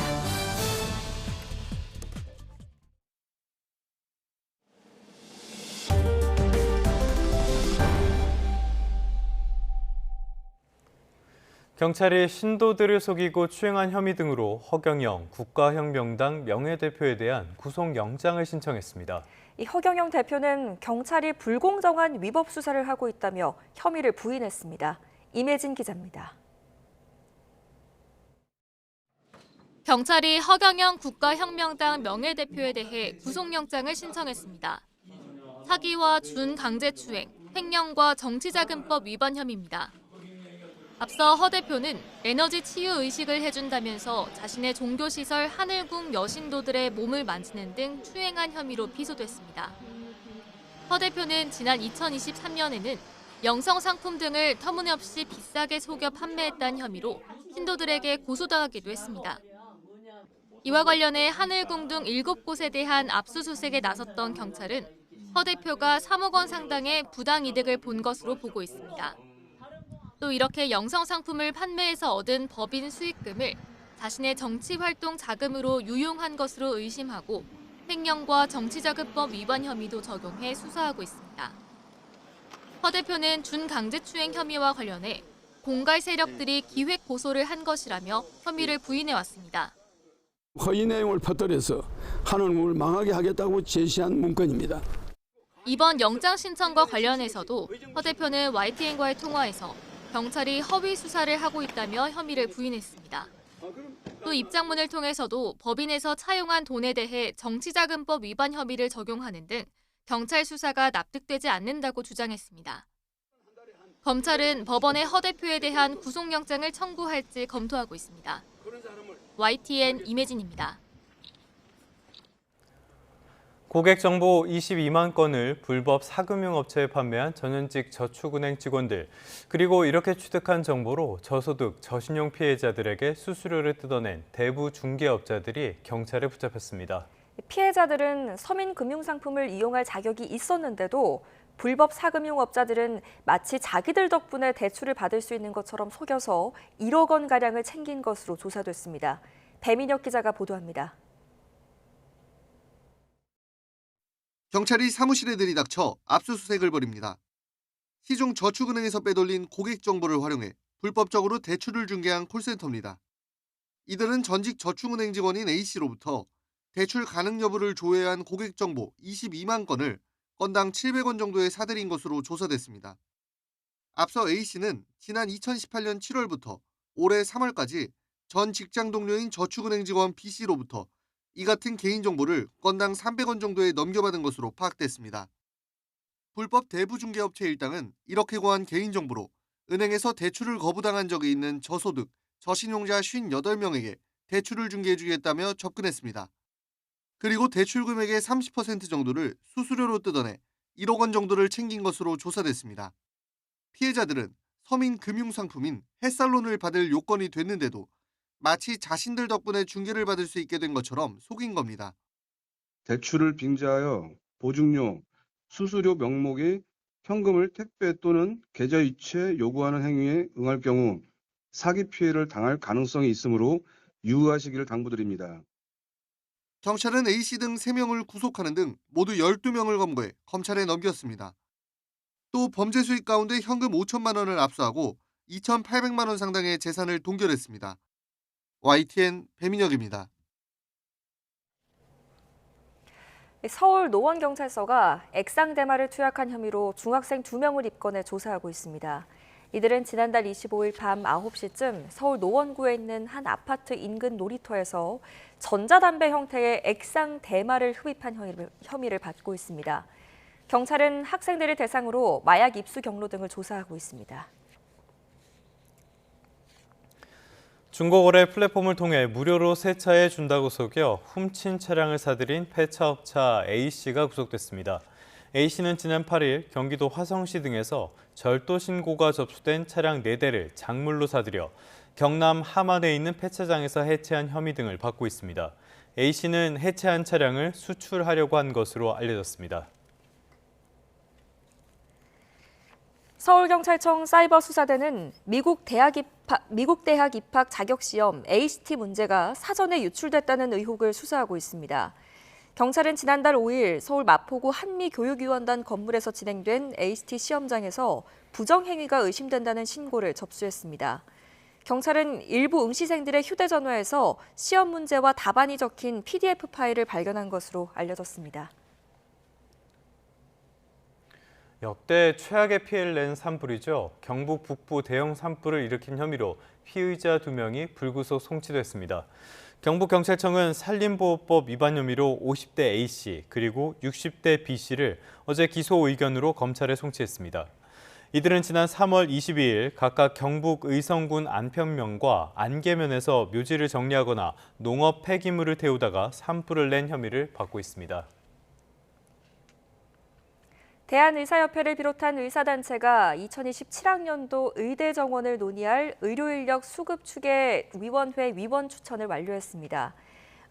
Speaker 1: 경찰이 신도들을 속이고 추행한 혐의 등으로 허경영 국가혁명당 명예대표에 대한 구속영장을 신청했습니다.
Speaker 2: 이 허경영 대표는 경찰이 불공정한 위법 수사를 하고 있다며 혐의를 부인했습니다. 임혜진 기자입니다.
Speaker 13: 경찰이 허경영 국가혁명당 명예대표에 대해 구속영장을 신청했습니다. 사기와 준강제추행, 횡령과 정치자금법 위반 혐의입니다. 앞서 허 대표는 에너지 치유 의식을 해준다면서 자신의 종교시설 하늘궁 여신도들의 몸을 만지는 등 추행한 혐의로 기소됐습니다. 허 대표는 지난 2023년에는 영성 상품 등을 터무니없이 비싸게 속여 판매했다는 혐의로 신도들에게 고소당하기도 했습니다. 이와 관련해 하늘궁 등 7곳에 대한 압수수색에 나섰던 경찰은 허 대표가 3억 원 상당의 부당이득을 본 것으로 보고 있습니다. 또 이렇게 영성 상품을 판매해서 얻은 법인 수익금을 자신의 정치활동 자금으로 유용한 것으로 의심하고 횡령과 정치자금법 위반 혐의도 적용해 수사하고 있습니다. 허 대표는 준강제추행 혐의와 관련해 공갈 세력들이 기획 고소를 한 것이라며 혐의를 부인해왔습니다.
Speaker 14: 허위 내용을 퍼뜨려서 하늘궁을 망하게 하겠다고 제시한 문건입니다.
Speaker 13: 이번 영장 신청과 관련해서도 허 대표는 YTN과의 통화에서 경찰이 허위 수사를 하고 있다며 혐의를 부인했습니다. 또 입장문을 통해서도 법인에서 차용한 돈에 대해 정치자금법 위반 혐의를 적용하는 등 경찰 수사가 납득되지 않는다고 주장했습니다. 검찰은 법원에 허 대표에 대한 구속영장을 청구할지 검토하고 있습니다. YTN 임혜진입니다.
Speaker 1: 고객 정보 22만 건을 불법 사금융업체에 판매한 전현직 저축은행 직원들, 그리고 이렇게 취득한 정보로 저소득, 저신용 피해자들에게 수수료를 뜯어낸 대부 중개업자들이 경찰에 붙잡혔습니다.
Speaker 2: 피해자들은 서민금융상품을 이용할 자격이 있었는데도 불법 사금융업자들은 마치 자기들 덕분에 대출을 받을 수 있는 것처럼 속여서 1억 원가량을 챙긴 것으로 조사됐습니다. 배민혁 기자가 보도합니다.
Speaker 15: 경찰이 사무실에 들이닥쳐 압수수색을 벌입니다. 시중저축은행에서 빼돌린 고객 정보를 활용해 불법적으로 대출을 중개한 콜센터입니다. 이들은 전직 저축은행 직원인 A씨로부터 대출 가능 여부를 조회한 고객 정보 22만 건을 건당 700원 정도에 사들인 것으로 조사됐습니다. 앞서 A씨는 지난 2018년 7월부터 올해 3월까지 전 직장 동료인 저축은행 직원 B씨로부터 이 같은 개인정보를 건당 300원 정도에 넘겨받은 것으로 파악됐습니다. 불법 대부 중개업체 일당은 이렇게 고한 개인정보로 은행에서 대출을 거부당한 적이 있는 저소득, 저신용자 58명에게 대출을 중개해주겠다며 접근했습니다. 그리고 대출 금액의 30% 정도를 수수료로 뜯어내 1억 원 정도를 챙긴 것으로 조사됐습니다. 피해자들은 서민 금융상품인 햇살론을 받을 요건이 됐는데도 마치 자신들 덕분에 중개를 받을 수 있게 된 것처럼 속인 겁니다.
Speaker 16: 대출을 빙자하여 보증료, 수수료 명목의 현금을 택배 또는 계좌이체 요구하는 행위에 응할 경우 사기 피해를 당할 가능성이 있으므로 유의하시기를 당부드립니다.
Speaker 15: 경찰은 A씨 등 3명을 구속하는 등 모두 12명을 검거해 검찰에 넘겼습니다. 또 범죄 수익 가운데 현금 5천만 원을 압수하고 2,800만 원 상당의 재산을 동결했습니다. YTN 배민혁입니다.
Speaker 2: 서울 노원경찰서가 액상 대마를 투약한 혐의로 중학생 2명을 입건해 조사하고 있습니다. 이들은 지난달 25일 밤 9시쯤 서울 노원구에 있는 한 아파트 인근 놀이터에서 전자담배 형태의 액상 대마를 흡입한 혐의를 받고 있습니다. 경찰은 학생들을 대상으로 마약 입수 경로 등을 조사하고 있습니다.
Speaker 1: 중고거래 플랫폼을 통해 무료로 세차해 준다고 속여 훔친 차량을 사들인 폐차업자 A씨가 구속됐습니다. A씨는 지난 8일 경기도 화성시 등에서 절도 신고가 접수된 차량 4대를 작물로 사들여 경남 함안에 있는 폐차장에서 해체한 혐의 등을 받고 있습니다. A씨는 해체한 차량을 수출하려고 한 것으로 알려졌습니다.
Speaker 2: 서울경찰청 사이버수사대는 미국 대학 입학 자격시험 ACT 문제가 사전에 유출됐다는 의혹을 수사하고 있습니다. 경찰은 지난달 5일 서울 마포구 한미교육위원단 건물에서 진행된 ACT 시험장에서 부정행위가 의심된다는 신고를 접수했습니다. 경찰은 일부 응시생들의 휴대전화에서 시험 문제와 답안이 적힌 PDF 파일을 발견한 것으로 알려졌습니다.
Speaker 1: 역대 최악의 피해를 낸 산불이죠. 경북 북부 대형 산불을 일으킨 혐의로 피의자 2명이 불구속 송치됐습니다. 경북경찰청은 산림보호법 위반 혐의로 50대 A씨 그리고 60대 B씨를 어제 기소 의견으로 검찰에 송치했습니다. 이들은 지난 3월 22일 각각 경북 의성군 안평면과 안계면에서 묘지를 정리하거나 농업 폐기물을 태우다가 산불을 낸 혐의를 받고 있습니다.
Speaker 2: 대한의사협회를 비롯한 의사단체가 2027학년도 의대 정원을 논의할 의료인력 수급 추계 위원회 위원 추천을 완료했습니다.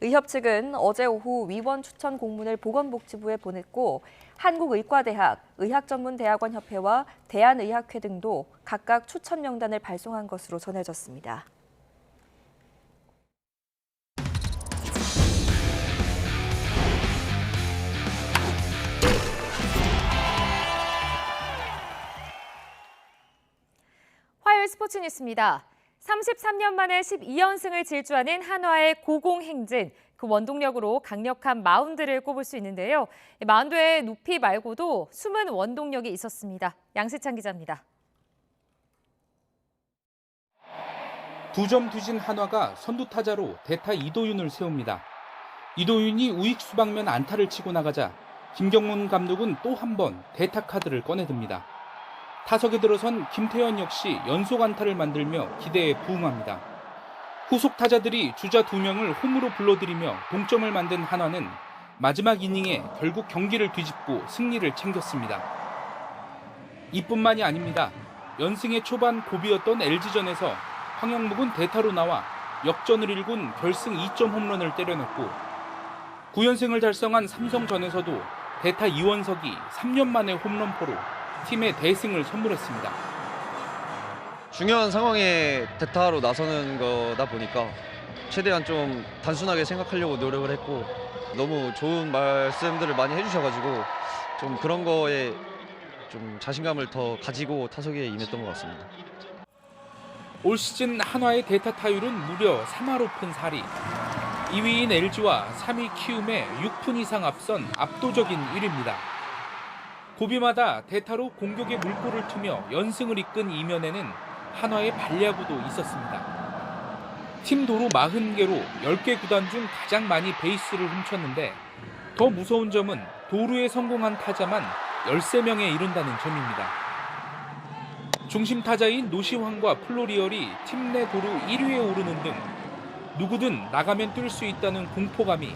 Speaker 2: 의협 측은 어제 오후 위원 추천 공문을 보건복지부에 보냈고 한국의과대학, 의학전문대학원협회와 대한의학회 등도 각각 추천 명단을 발송한 것으로 전해졌습니다. 화요일 스포츠 뉴스입니다. 33년 만에 12연승을 질주하는 한화의 고공행진, 그 원동력으로 강력한 마운드를 꼽을 수 있는데요. 마운드의 높이 말고도 숨은 원동력이 있었습니다. 양세찬 기자입니다.
Speaker 17: 2점 뒤진 한화가 선두타자로 대타 이도윤을 세웁니다. 이도윤이 우익수 방면 안타를 치고 나가자 김경문 감독은 또 한 번 대타 카드를 꺼내듭니다. 타석에 들어선 김태현 역시 연속 안타를 만들며 기대에 부응합니다. 후속 타자들이 주자 2명을 홈으로 불러들이며 동점을 만든 한화는 마지막 이닝에 결국 경기를 뒤집고 승리를 챙겼습니다. 이뿐만이 아닙니다. 연승의 초반 고비였던 LG전에서 황영묵은 대타로 나와 역전을 일군 결승 2점 홈런을 때려냈고 9연승을 달성한 삼성전에서도 대타 이원석이 3년 만에 홈런포로 팀의 대승을 선물했습니다.
Speaker 18: 중요한 상황에 대타로 나서는 거다 보니까 최대한 좀 단순하게 생각하려고 노력을 했고 너무 좋은 말씀들을 많이 해주셔가지고 좀 그런 거에 좀 자신감을 더 가지고 타석에 임했던 것 같습니다.
Speaker 17: 올 시즌 한화의 대타 타율은 무려 3할 5푼 4리. 2위인 LG와 3위 키움에 6푼 이상 앞선 압도적인 1위입니다. 고비마다 대타로 공격의 물꼬를 트며 연승을 이끈 이면에는 한화의 발야구도 있었습니다. 팀 도루 40개로 10개 구단 중 가장 많이 베이스를 훔쳤는데 더 무서운 점은 도루에 성공한 타자만 13명에 이른다는 점입니다. 중심 타자인 노시환과 플로리얼이 팀 내 도루 1위에 오르는 등 누구든 나가면 뛸 수 있다는 공포감이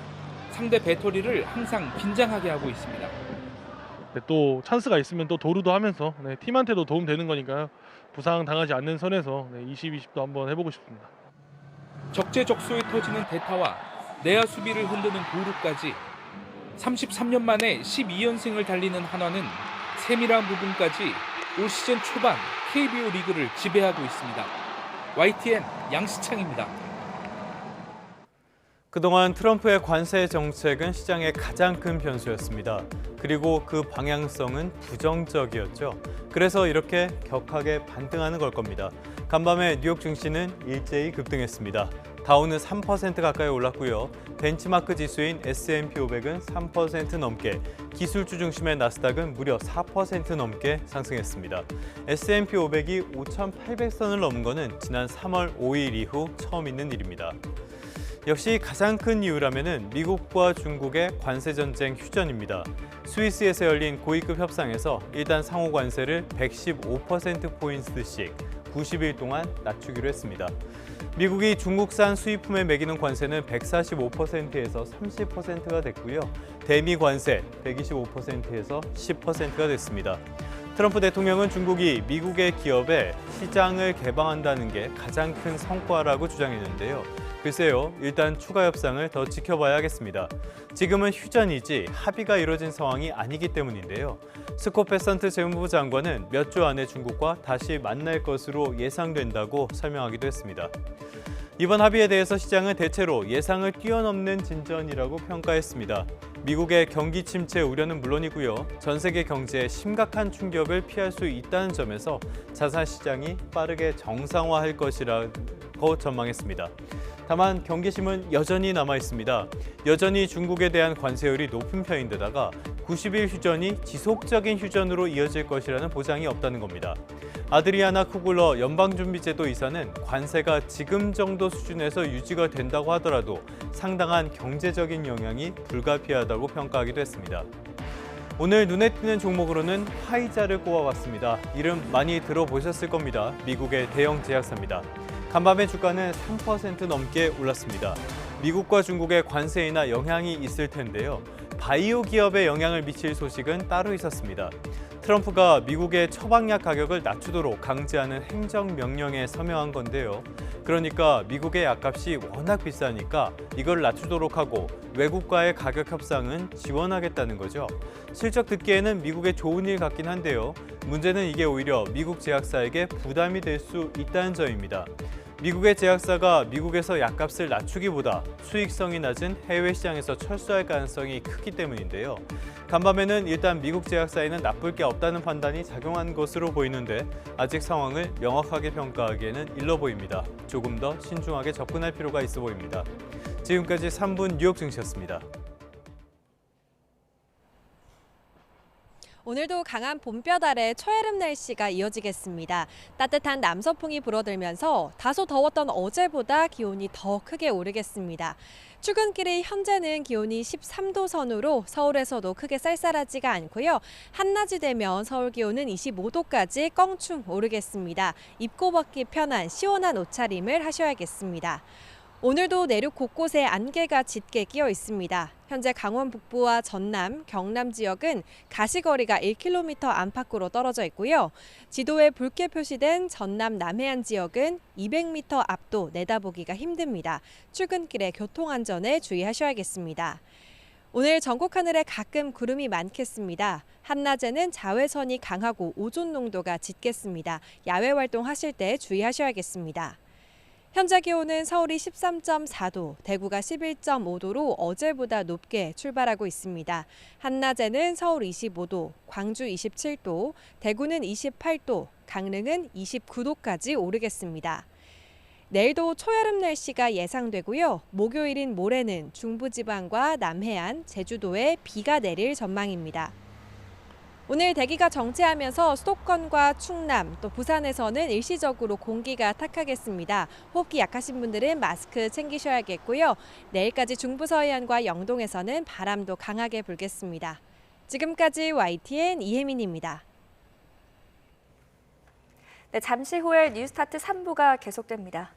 Speaker 17: 상대 배터리를 항상 긴장하게 하고 있습니다.
Speaker 19: 또 찬스가 있으면 또 도루도 하면서 팀한테도 도움되는 거니까요. 부상 당하지 않는 선에서 20-20도 한번 해보고 싶습니다.
Speaker 17: 적재적소에 터지는 대타와 내야 수비를 흔드는 도루까지 33년 만에 12연승을 달리는 한화는 세밀한 부분까지 올 시즌 초반 KBO 리그를 지배하고 있습니다. YTN 양시창입니다.
Speaker 1: 그동안 트럼프의 관세 정책은 시장의 가장 큰 변수였습니다. 그리고 그 방향성은 부정적이었죠. 그래서 이렇게 격하게 반등하는 걸 겁니다. 간밤에 뉴욕 증시는 일제히 급등했습니다. 다우는 3% 가까이 올랐고요. 벤치마크 지수인 S&P 500은 3% 넘게, 기술주 중심의 나스닥은 무려 4% 넘게 상승했습니다. S&P 500이 5,800선을 넘은 것은 지난 3월 5일 이후 처음 있는 일입니다. 역시 가장 큰 이유라면은 미국과 중국의 관세 전쟁 휴전입니다. 스위스에서 열린 고위급 협상에서 일단 상호 관세를 115%포인트씩 90일 동안 낮추기로 했습니다. 미국이 중국산 수입품에 매기는 관세는 145%에서 30%가 됐고요. 대미 관세 125%에서 10%가 됐습니다. 트럼프 대통령은 중국이 미국의 기업에 시장을 개방한다는 게 가장 큰 성과라고 주장했는데요. 글쎄요, 일단 추가 협상을 더 지켜봐야 하겠습니다. 지금은 휴전이지 합의가 이뤄진 상황이 아니기 때문인데요. 스콧 베선트 재무부 장관은 몇 주 안에 중국과 다시 만날 것으로 예상된다고 설명하기도 했습니다. 이번 합의에 대해서 시장은 대체로 예상을 뛰어넘는 진전이라고 평가했습니다. 미국의 경기 침체 우려는 물론이고요. 전 세계 경제에 심각한 충격을 피할 수 있다는 점에서 자산 시장이 빠르게 정상화할 것이라고 전망했습니다. 다만 경계심은 여전히 남아 있습니다. 여전히 중국에 대한 관세율이 높은 편인데다가 90일 휴전이 지속적인 휴전으로 이어질 것이라는 보장이 없다는 겁니다. 아드리아나 쿠글러 연방준비제도 이사는 관세가 지금 정도 수준에서 유지가 된다고 하더라도 상당한 경제적인 영향이 불가피하다고 평가하기도 했습니다. 오늘 눈에 띄는 종목으로는 화이자를 꼽아봤습니다. 이름 많이 들어보셨을 겁니다. 미국의 대형 제약사입니다. 간밤의 주가는 3% 넘게 올랐습니다. 미국과 중국의 관세 인하 영향이 있을 텐데요. 바이오 기업에 영향을 미칠 소식은 따로 있었습니다. 트럼프가 미국의 처방약 가격을 낮추도록 강제하는 행정명령에 서명한 건데요. 그러니까 미국의 약값이 워낙 비싸니까 이걸 낮추도록 하고 외국과의 가격 협상은 지원하겠다는 거죠. 실적 듣기에는 미국에 좋은 일 같긴 한데요. 문제는 이게 오히려 미국 제약사에게 부담이 될 수 있다는 점입니다. 미국의 제약사가 미국에서 약값을 낮추기보다 수익성이 낮은 해외 시장에서 철수할 가능성이 크기 때문인데요. 간밤에는 일단 미국 제약사에는 나쁠 게 없다는 판단이 작용한 것으로 보이는데 아직 상황을 명확하게 평가하기에는 일러 보입니다. 조금 더 신중하게 접근할 필요가 있어 보입니다. 지금까지 3분 뉴욕 증시였습니다.
Speaker 5: 오늘도 강한 봄볕 아래 초여름 날씨가 이어지겠습니다. 따뜻한 남서풍이 불어들면서 다소 더웠던 어제보다 기온이 더 크게 오르겠습니다. 출근길이 현재는 기온이 13도 선으로 서울에서도 크게 쌀쌀하지가 않고요. 한낮이 되면 서울 기온은 25도까지 껑충 오르겠습니다. 입고 벗기 편한 시원한 옷차림을 하셔야겠습니다. 오늘도 내륙 곳곳에 안개가 짙게 끼어 있습니다. 현재 강원 북부와 전남, 경남 지역은 가시거리가 1km 안팎으로 떨어져 있고요. 지도에 붉게 표시된 전남 남해안 지역은 200m 앞도 내다보기가 힘듭니다. 출근길에 교통안전에 주의하셔야겠습니다. 오늘 전국 하늘에 가끔 구름이 많겠습니다. 한낮에는 자외선이 강하고 오존 농도가 짙겠습니다. 야외 활동하실 때 주의하셔야겠습니다. 현재 기온은 서울이 13.4도, 대구가 11.5도로 어제보다 높게 출발하고 있습니다. 한낮에는 서울 25도, 광주 27도, 대구는 28도, 강릉은 29도까지 오르겠습니다. 내일도 초여름 날씨가 예상되고요. 목요일인 모레는 중부지방과 남해안, 제주도에 비가 내릴 전망입니다. 오늘 대기가 정체하면서 수도권과 충남, 또 부산에서는 일시적으로 공기가 탁하겠습니다. 호흡기 약하신 분들은 마스크 챙기셔야겠고요. 내일까지 중부 서해안과 영동에서는 바람도 강하게 불겠습니다. 지금까지 YTN 이혜민입니다.
Speaker 2: 네, 잠시 후에 뉴스타트 3부가 계속됩니다.